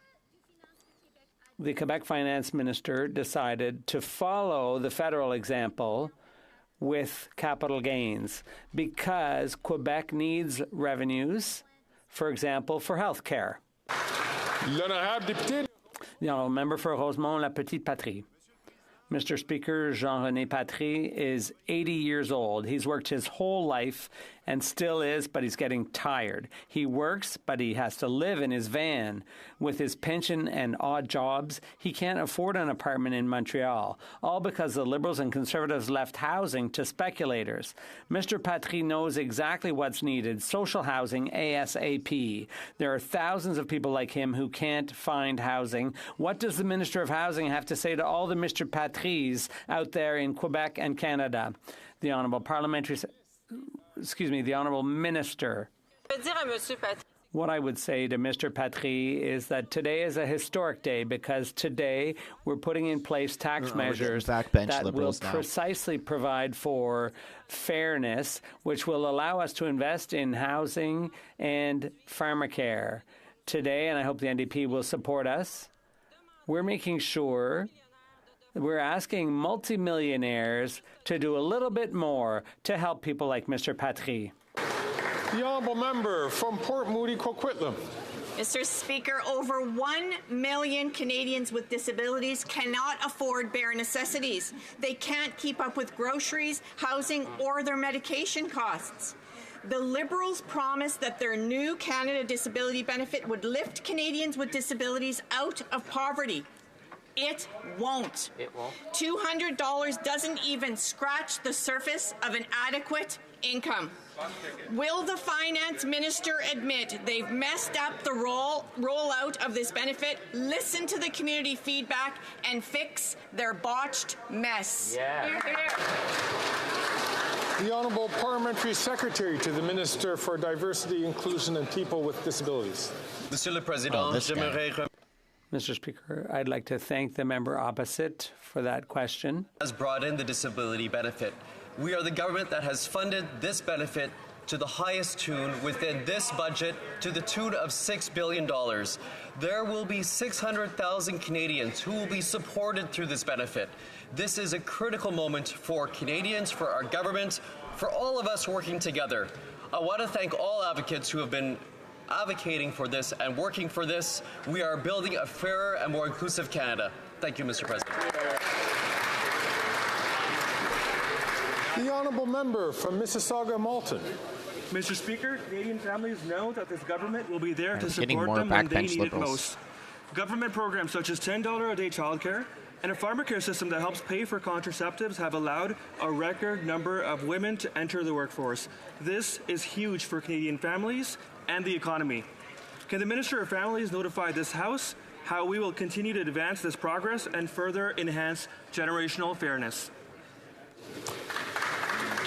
The Quebec Finance Minister decided to follow the federal example with capital gains because Quebec needs revenues, for example, for health care. The Honourable Member for Rosemont-La Petite Patrie. Mr. Speaker, Jean-René Patry is 80 years old. He's worked his whole life and still is, but he's getting tired. He works, but he has to live in his van. With his pension and odd jobs, he can't afford an apartment in Montreal, all because the Liberals and Conservatives left housing to speculators. Mr. Patry knows exactly what's needed, social housing ASAP. There are thousands of people like him who can't find housing. What does the Minister of Housing have to say to all the Mr. Patrys out there in Quebec and Canada? The Honourable the Honourable Minister. What I would say to Mr. Patry is that today is a historic day because today we're putting in place tax measures that will precisely provide for fairness, which will allow us to invest in housing and pharmacare. Today, and I hope the NDP will support us, we're making sure we're asking multimillionaires to do a little bit more to help people like Mr. Patry. The Honourable Member from Port Moody, Coquitlam. Mr. Speaker, over 1 million Canadians with disabilities cannot afford bare necessities. They can't keep up with groceries, housing, or their medication costs. The Liberals promised that their new Canada Disability Benefit would lift Canadians with disabilities out of poverty. It won't. It won't. $200 doesn't even scratch the surface of an adequate income. Will the Finance Minister admit they've messed up the rollout of this benefit, listen to the community feedback, and fix their botched mess? Yeah. The Honourable Parliamentary Secretary to the Minister for Diversity, Inclusion and People with Disabilities. Monsieur le Président, j'aimerais Mr. Speaker, I'd like to thank the member opposite for that question. Has brought in the disability benefit. We are the government that has funded this benefit to the highest tune within this budget to the tune of $6 billion. There will be 600,000 Canadians who will be supported through this benefit. This is a critical moment for Canadians, for our government, for all of us working together. I want to thank all advocates who have been advocating for this and working for this. We are building a fairer and more inclusive Canada. Thank you, Mr. President. The Honourable Member from Mississauga-Malton. Mr. Speaker, Canadian families know that this government will be there to support them when they need it most. Government programs such as $10 a day childcare and a pharmacare system that helps pay for contraceptives have allowed a record number of women to enter the workforce. This is huge for Canadian families and the economy. Can the Minister of Families notify this House how we will continue to advance this progress and further enhance generational fairness?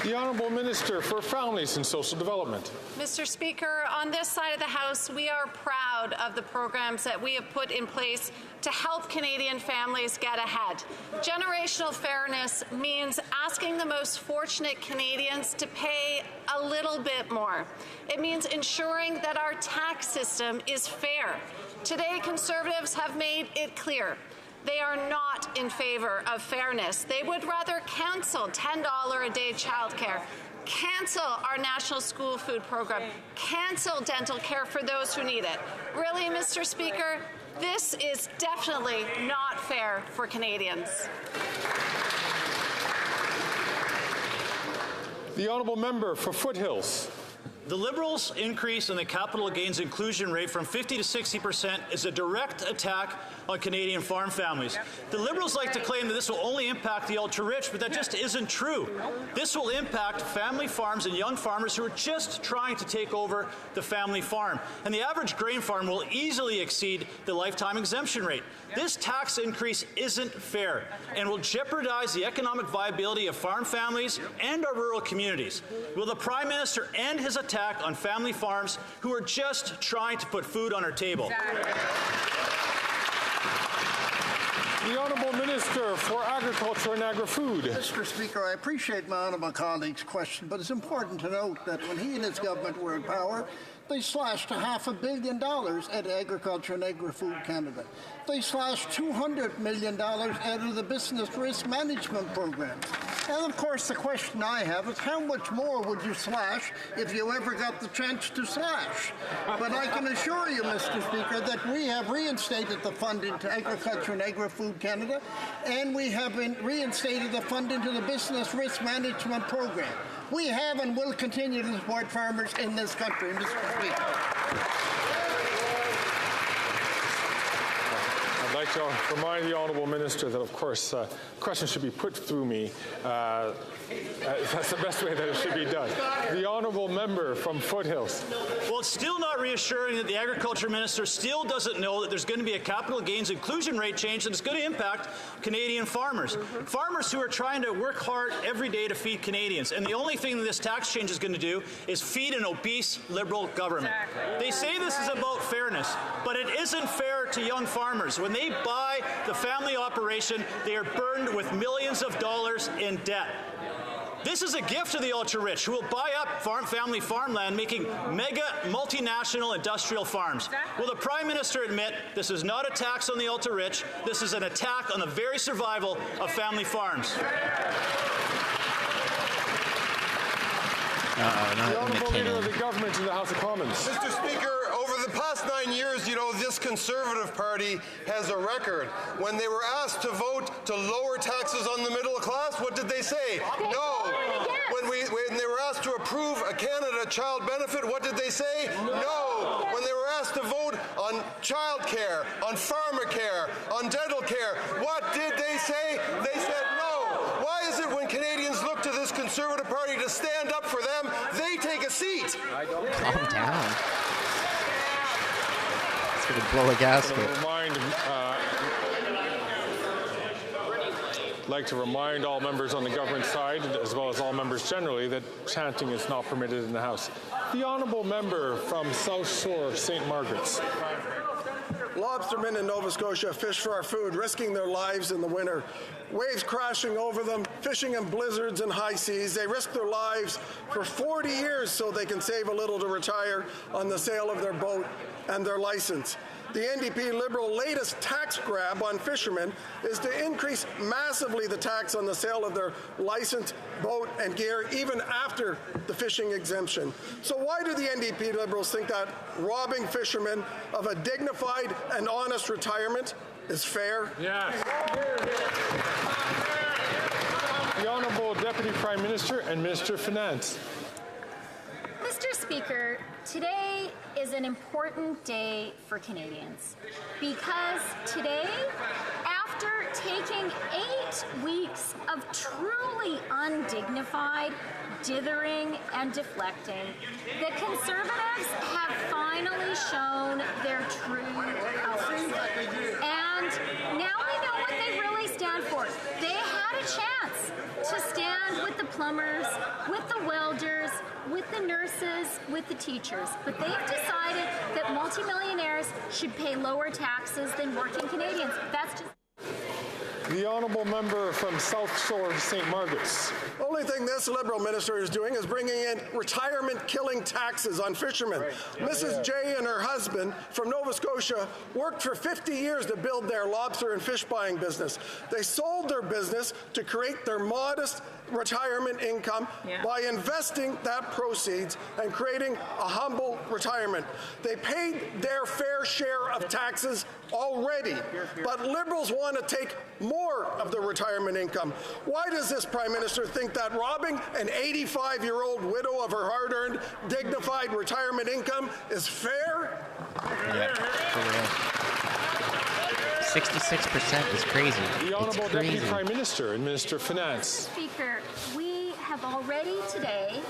The Honourable Minister for Families and Social Development. Mr. Speaker, on this side of the House, we are proud of the programs that we have put in place to help Canadian families get ahead. Generational fairness means asking the most fortunate Canadians to pay a little bit more. It means ensuring that our tax system is fair. Today, Conservatives have made it clear they are not in favour of fairness. They would rather cancel $10 a day childcare, cancel our national school food program, cancel dental care for those who need it. Really, Mr. Speaker, this is definitely not fair for Canadians. The Honourable Member for Foothills. The Liberals' increase in the capital gains inclusion rate from 50 to 60% is a direct attack on Canadian farm families. The Liberals like to claim that this will only impact the ultra-rich, but that just isn't true. This will impact family farms and young farmers who are just trying to take over the family farm. And the average grain farm will easily exceed the lifetime exemption rate. This tax increase isn't fair and will jeopardize the economic viability of farm families and our rural communities. Will the Prime Minister end his attack on family farms who are just trying to put food on our table? The Honourable Minister for Agriculture and Agri-Food. Mr. Speaker, I appreciate my honourable colleague's question, but it's important to note that when he and his government were in power, they slashed $500 million at Agriculture and Agri-Food Canada. They slashed $200 million out of the Business Risk Management Program. And of course, the question I have is how much more would you slash if you ever got the chance to slash? But I can assure you, Mr. Speaker, that we have reinstated the funding to Agriculture and Agri-Food Canada, and we have reinstated the funding to the Business Risk Management Program. We have and will continue to support farmers in this country, Mr. Speaker. I'd like to remind the Honourable Minister that, of course, questions should be put through me. That's the best way that it should be done. The Honourable Member from Foothills. Well, it's still not reassuring that the Agriculture Minister still doesn't know that there's going to be a capital gains inclusion rate change and it's going to impact Canadian farmers. Farmers who are trying to work hard every day to feed Canadians. And the only thing that this tax change is going to do is feed an obese Liberal government. They say this is about fairness, but it isn't fair to young farmers. When they buy the family operation, they are burdened with millions of dollars in debt. This is a gift to the ultra-rich who will buy up family farmland, making mega multinational industrial farms. Will the Prime Minister admit this is not a tax on the ultra-rich, this is an attack on the very survival of family farms? The Honourable Leader of the Government in the House of Commons. Mr. Speaker, over the past 9 years, this Conservative Party has a record. When they were asked to vote to lower taxes on the middle class, what did they say? No. When they were asked to approve a Canada Child Benefit, what did they say? No. When they were asked to vote on child care, on farmer care, on dental care, what did they say? They said no. Why is it when Canadians look to this Conservative Party to stand up for them, they take a seat? Calm down. It's going to blow a gasket. I'd like to remind all members on the government side, as well as all members generally, that chanting is not permitted in the House. The Honourable Member from South Shore, St. Margaret's. Lobstermen in Nova Scotia fish for our food, risking their lives in the winter. Waves crashing over them, fishing in blizzards and high seas. They risk their lives for 40 years so they can save a little to retire on the sale of their boat and their license. The NDP Liberal latest tax grab on fishermen is to increase massively the tax on the sale of their licensed boat and gear even after the fishing exemption. So why do the NDP Liberals think that robbing fishermen of a dignified and honest retirement is fair? Yes. The Honourable Deputy Prime Minister and Minister of Finance. Mr. Speaker, today is an important day for Canadians because today, after taking 8 weeks of truly undignified dithering and deflecting, the Conservatives have finally shown their true colors. And now we know what they really stand for. They had a chance to stand with the plumbers, with the welders, with the nurses, with the teachers. But they've decided that multimillionaires should pay lower taxes than working Canadians. That's just... The Honourable Member from South Shore, St. Margaret's. The only thing this Liberal minister is doing is bringing in retirement-killing taxes on fishermen. Mrs. J and her husband from Nova Scotia worked for 50 years to build their lobster and fish buying business. They sold their business to create their modest retirement income by investing that proceeds and creating a humble retirement. They paid their fair share of taxes already, but Liberals want to take more of the retirement income. Why does this Prime Minister think that robbing an 85-year-old widow of her hard-earned, dignified retirement income is fair? Yeah, for real. 66% is crazy. The Honourable Deputy Prime Minister and Minister of Finance. Speaker, we have already today,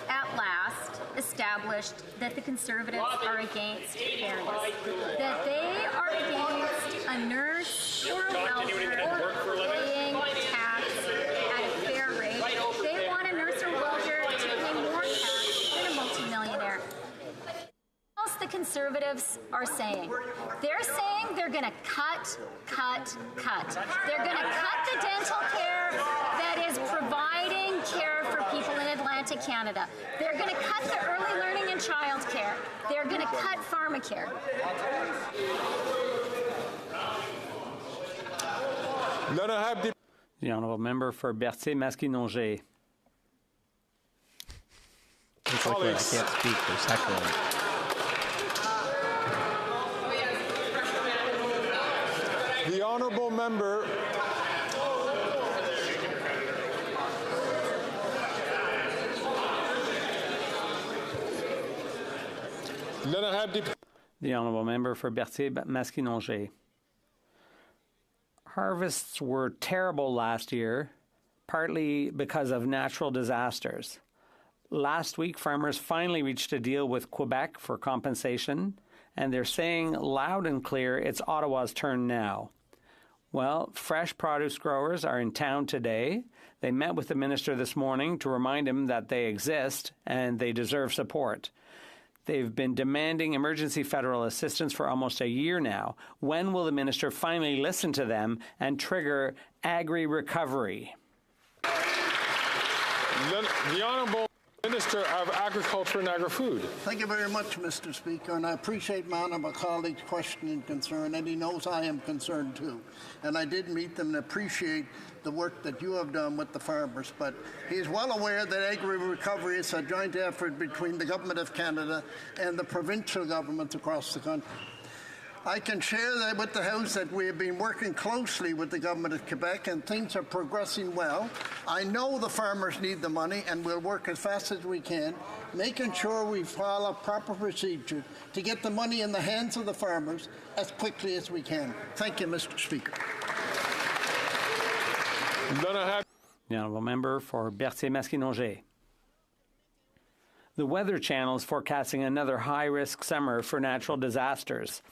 at last, established that the Conservatives are against fairness. That they are against a nurse or a welder paying tax at a fair rate. They want a nurse or welder to pay more tax than a multimillionaire. Else the Conservatives are saying. They're saying they're going to cut. They're going to cut the dental care that is providing care for people in Atlantic Canada. They're going to cut the early learning and child care. They're going to cut pharmacare. The honourable member for Berthier-Masquinongé. It's like I can't speak for a second. The honourable member The honourable member for Berthier-Masquinongé. Harvests were terrible last year, partly because of natural disasters. Last week, farmers finally reached a deal with Quebec for compensation, and they're saying loud and clear it's Ottawa's turn now. Well, fresh produce growers are in town today. They met with the minister this morning to remind him that they exist and they deserve support. They've been demanding emergency federal assistance for almost a year now. When will the minister finally listen to them and trigger agri-recovery? The Honourable Minister of Agriculture and Agri-Food. Thank you very much, Mr. Speaker, and I appreciate my honourable colleague's question and concern, and he knows I am concerned too. And I did meet them and appreciate the work that you have done with the farmers, but he is well aware that agri-recovery is a joint effort between the Government of Canada and the provincial governments across the country. I can share that with the House that we have been working closely with the Government of Quebec and things are progressing well. I know the farmers need the money and we'll work as fast as we can, making sure we follow proper procedure to get the money in the hands of the farmers as quickly as we can. Thank you, Mr. Speaker. The honourable member for Berthier-Masquinongé. The Weather Channel is forecasting another high-risk summer for natural disasters,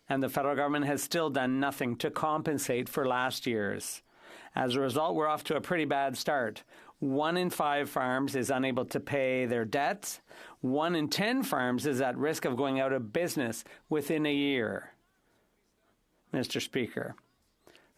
and the federal government has still done nothing to compensate for last year's. As a result, we're off to a pretty bad start. 1 in 5 farms is unable to pay their debts. 1 in 10 farms is at risk of going out of business within a year. Mr. Speaker,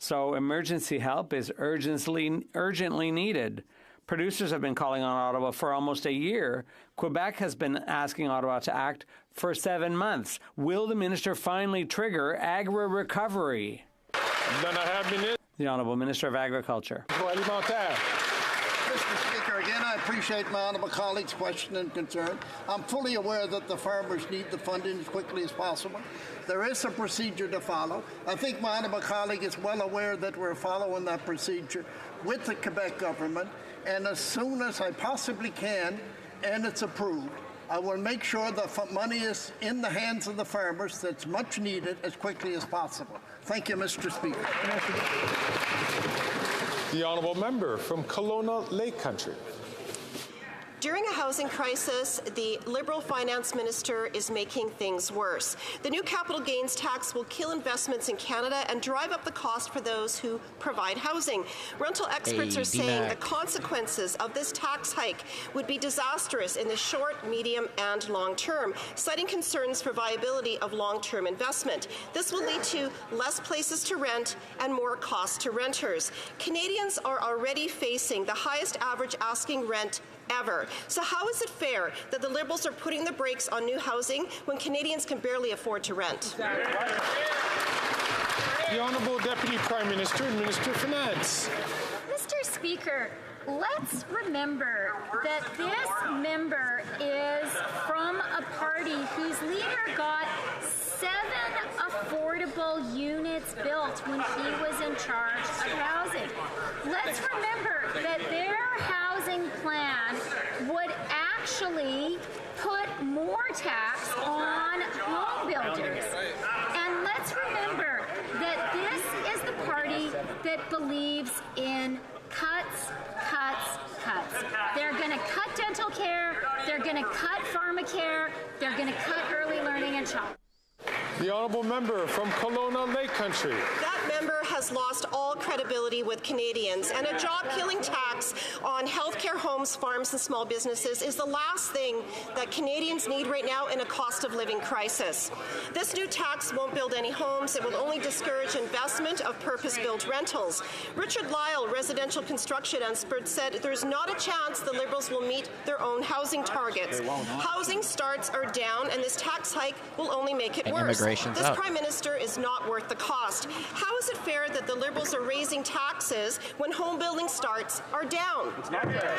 so emergency help is urgently needed. Producers have been calling on Ottawa for almost a year. Quebec has been asking Ottawa to act for 7 months. Will the minister finally trigger agri-recovery? The Honourable Minister of Agriculture. Mr. Speaker, again, I appreciate my honourable colleague's question and concern. I'm fully aware that the farmers need the funding as quickly as possible. There is a procedure to follow. I think my honourable colleague is well aware that we're following that procedure with the Quebec government, and as soon as I possibly can, and it's approved, I will make sure the money is in the hands of the farmers that's much needed as quickly as possible. Thank you, Mr. Speaker. The honourable member from Kelowna Lake Country. During a housing crisis, the Liberal finance minister is making things worse. The new capital gains tax will kill investments in Canada and drive up the cost for those who provide housing. Rental experts are saying the consequences of this tax hike would be disastrous in the short, medium, and long term, citing concerns for viability of long-term investment. This will lead to less places to rent and more costs to renters. Canadians are already facing the highest average asking rent ever. So how is it fair that the Liberals are putting the brakes on new housing when Canadians can barely afford to rent? The Honourable Deputy Prime Minister and Minister of Finance. Mr. Speaker, let's remember that this member is from a party whose leader got 7 affordable units built when he was in charge of housing. Let's remember that their housing plan would actually put more tax on home builders. And let's remember that this is the party that believes in cuts. They're going to cut dental care, they're going to cut pharmacare, they're going to cut early learning and child. The honourable member from Kelowna Lake Country. That member has lost all credibility with Canadians, and a job-killing tax on healthcare, homes, farms, and small businesses is the last thing that Canadians need right now in a cost-of-living crisis. This new tax won't build any homes. It will only discourage investment of purpose-built rentals. Richard Lyle, residential construction expert, said there's not a chance the Liberals will meet their own housing targets. Housing starts are down, and this tax hike will only make it worse. This Prime Minister is not worth the cost. How is it fair that the Liberals are raising taxes when home building starts are down? It's not fair.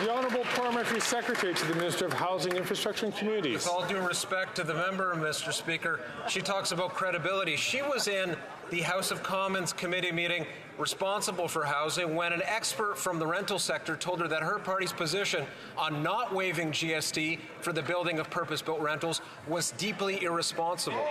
The Honourable Parliamentary Secretary to the Minister of Housing, Infrastructure and Communities. With all due respect to the member, Mr. Speaker, she talks about credibility. She was in the House of Commons committee meeting responsible for housing when an expert from the rental sector told her that her party's position on not waiving GST for the building of purpose-built rentals was deeply irresponsible.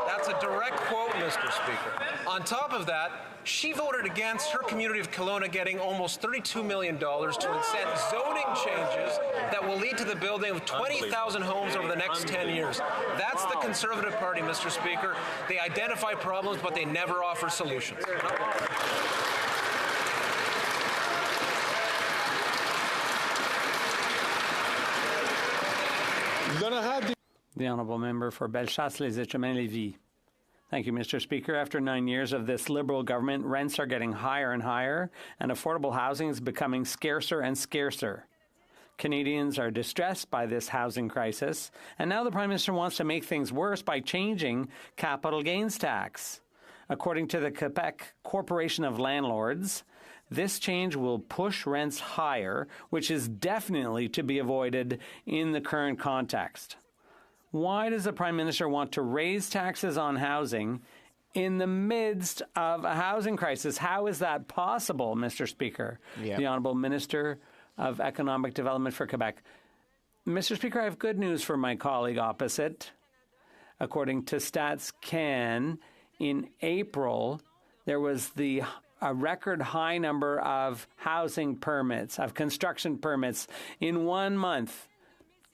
That's a direct quote, Mr. Speaker. On top of that, she voted against her community of Kelowna getting almost $32 million to incent zoning changes that will lead to the building of 20,000 homes over the next 10 years. That's the Conservative Party, Mr. Speaker. They identify problems, but they never offer solutions. The Honourable Member for Bellechasse-les-Échemins-Lévis. Thank you, Mr. Speaker. After 9 years of this Liberal government, rents are getting higher and higher, and affordable housing is becoming scarcer and scarcer. Canadians are distressed by this housing crisis, and now the Prime Minister wants to make things worse by changing capital gains tax. According to the Quebec Corporation of Landlords, this change will push rents higher, which is definitely to be avoided in the current context. Why does the Prime Minister want to raise taxes on housing in the midst of a housing crisis? How is that possible, Mr. Speaker? Yeah. The Honourable Minister of Economic Development for Quebec. Mr. Speaker, I have good news for my colleague opposite. According to Stats Can, in April, there was a record high number of housing permits, of construction permits in 1 month.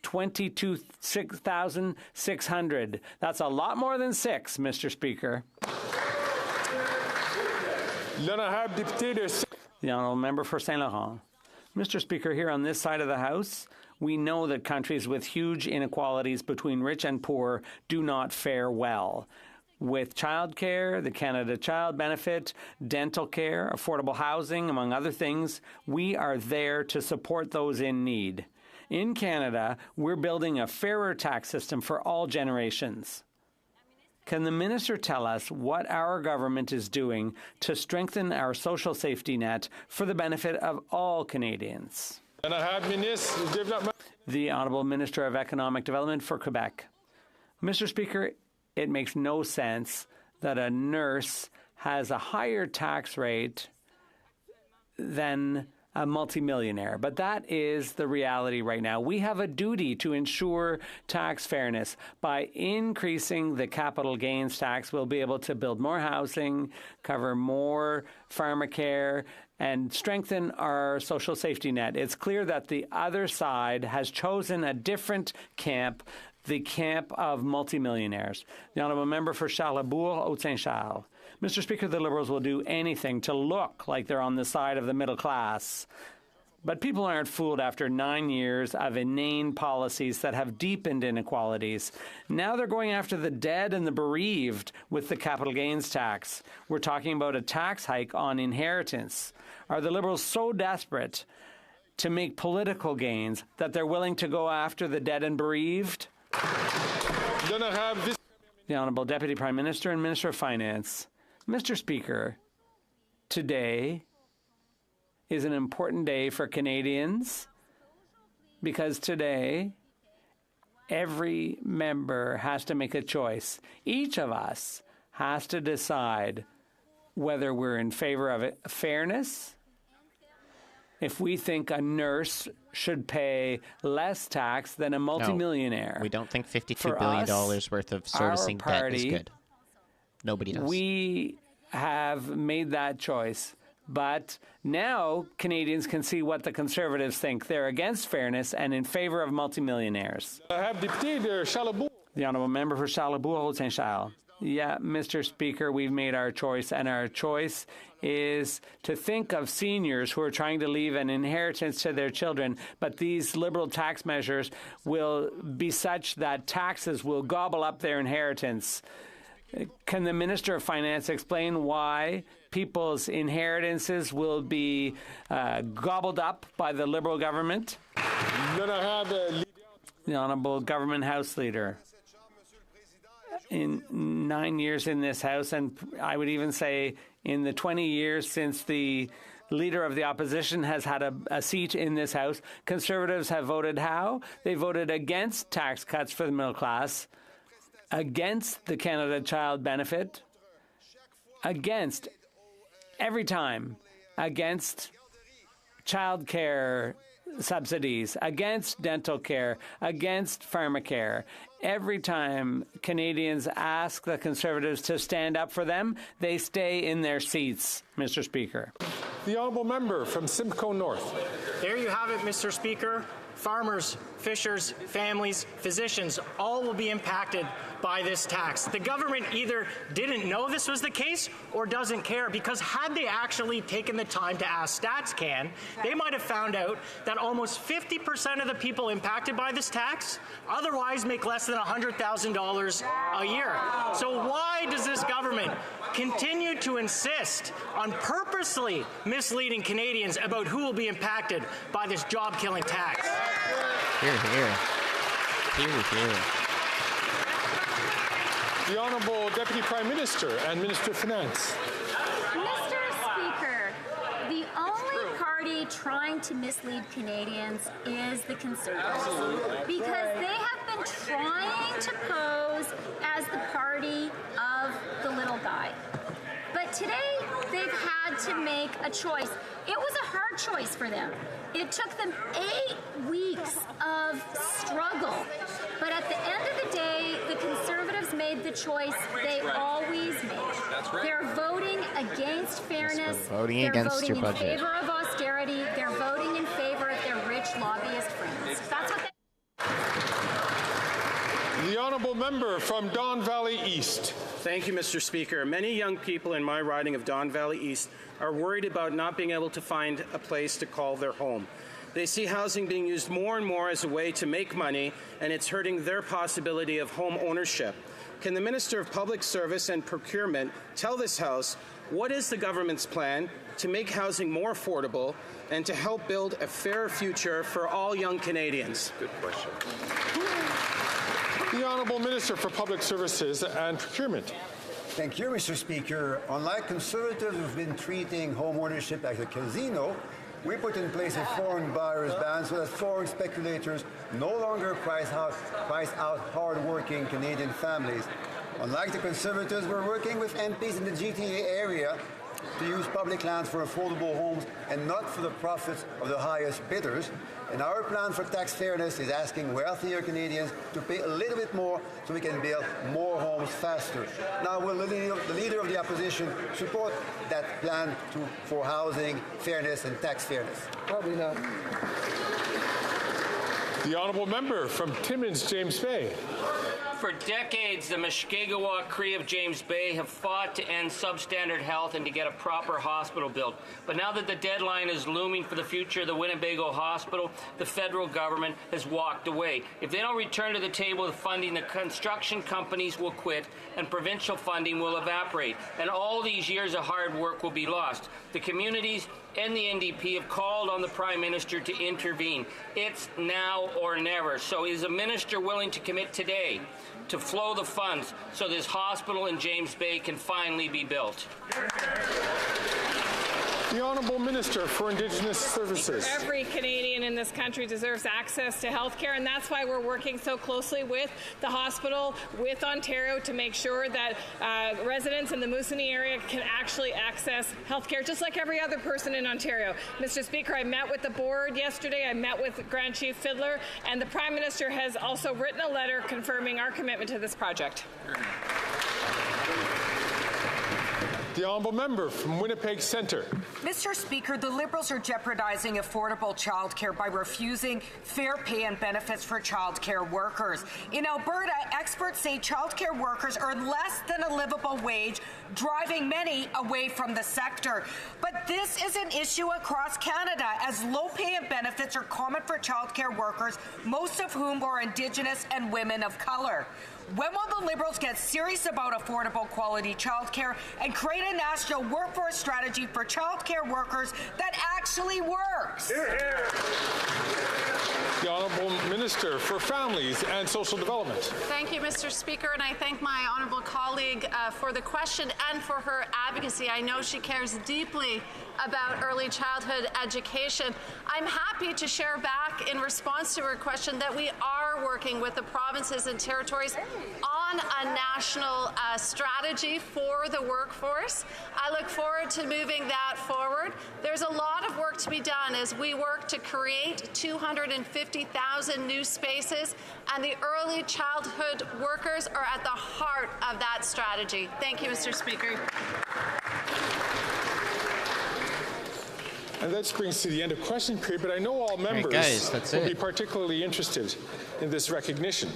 22,600. That's a lot more than 6, Mr. Speaker. The Honourable Member for Saint Laurent. Mr. Speaker, here on this side of the House, we know that countries with huge inequalities between rich and poor do not fare well. With childcare, the Canada Child Benefit, dental care, affordable housing, among other things, we are there to support those in need. In Canada, we're building a fairer tax system for all generations. Can the minister tell us what our government is doing to strengthen our social safety net for the benefit of all Canadians? The Honourable Minister of Economic Development for Quebec. Mr. Speaker, it makes no sense that a nurse has a higher tax rate than a multimillionaire, but that is the reality right now. We have a duty to ensure tax fairness. By increasing the capital gains tax, we'll be able to build more housing, cover more pharmacare, and strengthen our social safety net. It's clear that the other side has chosen a different camp, the camp of multimillionaires. The Honourable Member for Charlebourg, Haute-Saint-Charles. Mr. Speaker, the Liberals will do anything to look like they're on the side of the middle class. But people aren't fooled after 9 years of inane policies that have deepened inequalities. Now they're going after the dead and the bereaved with the capital gains tax. We're talking about a tax hike on inheritance. Are the Liberals so desperate to make political gains that they're willing to go after the dead and bereaved? The Honourable Deputy Prime Minister and Minister of Finance. Mr. Speaker, today is an important day for Canadians because today every member has to make a choice. Each of us has to decide whether we're in favor of fairness, if we think a nurse should pay less tax than a multimillionaire. No, we don't think $52 billion worth of servicing debt is good. Nobody does. We have made that choice. But now Canadians can see what the Conservatives think. They're against fairness and in favor of multimillionaires. The Honourable Member for Charlebourg, Haute-Saint-Charles. Yeah, Mr. Speaker, we've made our choice, and our choice is to think of seniors who are trying to leave an inheritance to their children, but these Liberal tax measures will be such that taxes will gobble up their inheritance. Can the Minister of Finance explain why people's inheritances will be gobbled up by the Liberal government? The Honourable Government House Leader. In 9 years in this House, and I would even say in the 20 years since the Leader of the Opposition has had a seat in this House, Conservatives have voted how? They voted against tax cuts for the middle class, against the Canada Child Benefit, against, every time, against childcare subsidies, against dental care, against pharmacare. Every time Canadians ask the Conservatives to stand up for them, they stay in their seats, Mr. Speaker. The honourable member from Simcoe North. There you have it, Mr. Speaker. Farmers, fishers, families, physicians, all will be impacted by this tax. The government either didn't know this was the case or doesn't care, because had they actually taken the time to ask StatsCan, they might have found out that almost 50% of the people impacted by this tax otherwise make less than $100,000 a year. So why does this government continue to insist on purposely misleading Canadians about who will be impacted by this job-killing tax? Hear, hear. Hear, hear. The Honourable Deputy Prime Minister and Minister of Finance. Mr. Speaker, the only party trying to mislead Canadians is the Conservatives, because they have been trying to pose as the party of the little guy. But today, they've had to make a choice. It was a hard choice for them. It took them 8 weeks of struggle. But at the end of the day, the Conservatives made the choice they always make. That's right. They're voting against fairness. Yes, voting against your budget. They're voting in favor of austerity. They're voting in favor of their rich lobbyist friends. That's what The honourable member from Don Valley East. Thank you, Mr. Speaker. Many young people in my riding of Don Valley East are worried about not being able to find a place to call their home. They see housing being used more and more as a way to make money, and it's hurting their possibility of home ownership. Can the Minister of Public Service and Procurement tell this House what is the government's plan to make housing more affordable and to help build a fairer future for all young Canadians? Good question. The Honourable Minister for Public Services and Procurement. Thank you, Mr. Speaker. Unlike Conservatives who've been treating home ownership like a casino, we put in place a foreign buyer's ban so that foreign speculators no longer price out hard-working Canadian families. Unlike the Conservatives, we're working with MPs in the GTA area to use public lands for affordable homes and not for the profits of the highest bidders. And our plan for tax fairness is asking wealthier Canadians to pay a little bit more so we can build more homes faster. Now, will the Leader of the Opposition support that plan for housing fairness and tax fairness? Probably not. The honourable member from Timmins, James Bay. For decades, the Mushkegowuk Cree of James Bay have fought to end substandard health and to get a proper hospital built. But now that the deadline is looming for the future of the Winnebago Hospital, the federal government has walked away. If they don't return to the table with funding, the construction companies will quit and provincial funding will evaporate. And all these years of hard work will be lost. The communities and the NDP have called on the Prime Minister to intervene. It's now or never. So is the Minister willing to commit today to flow the funds so this hospital in James Bay can finally be built? The Honourable Minister for Indigenous Services. Every Canadian in this country deserves access to health care, and that's why we're working so closely with the hospital, with Ontario, to make sure that residents in the Moosonee area can actually access health care, just like every other person in Ontario. Mr. Speaker, I met with the board yesterday. I met with Grand Chief Fiddler, and the Prime Minister has also written a letter confirming our commitment to this project. The honourable member from Winnipeg Centre. Mr. Speaker, the Liberals are jeopardizing affordable childcare by refusing fair pay and benefits for childcare workers. In Alberta, experts say childcare workers earn less than a livable wage, driving many away from the sector. But this is an issue across Canada, as low pay and benefits are common for childcare workers, most of whom are Indigenous and women of colour. When will the Liberals get serious about affordable quality childcare and create a national workforce strategy for childcare workers that actually works? Hear, hear. The Honourable Minister for Families and Social Development. Thank you, Mr. Speaker, and I thank my honourable colleague for the question and for her advocacy. I know she cares deeply about early childhood education. I'm happy to share back in response to her question that we are working with the provinces and territories on a national strategy for the workforce. I look forward to moving that forward. There's a lot of work to be done as we work to create 250,000 new spaces, and the early childhood workers are at the heart of that strategy. Thank you, Mr. Speaker. And that brings to the end of question period, but I know all members will be particularly interested in this recognition.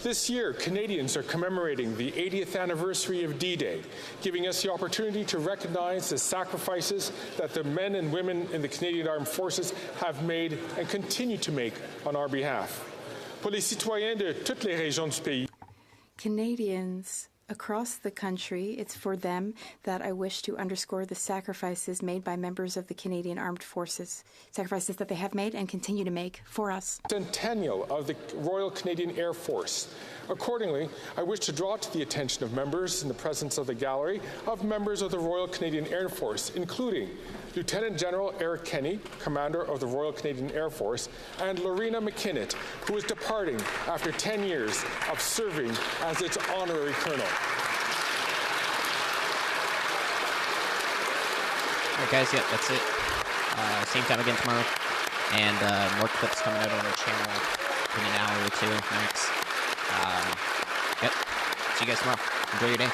This year, Canadians are commemorating the 80th anniversary of D-Day, giving us the opportunity to recognize the sacrifices that the men and women in the Canadian Armed Forces have made and continue to make on our behalf. Pour les citoyens de toutes les régions du pays, Canadians across the country, it's for them that I wish to underscore the sacrifices made by members of the Canadian Armed Forces, sacrifices that they have made and continue to make for us. Centennial of the Royal Canadian Air Force. Accordingly, I wish to draw to the attention of members in the presence of the gallery of members of the Royal Canadian Air Force, including Lieutenant General Eric Kenny, Commander of the Royal Canadian Air Force, and Lorena McKinnon, who is departing after 10 years of serving as its honorary colonel. All right, guys, that's it. Same time again tomorrow. And more clips coming out on our channel in an hour or two max. Yep. See you guys tomorrow. Enjoy your day.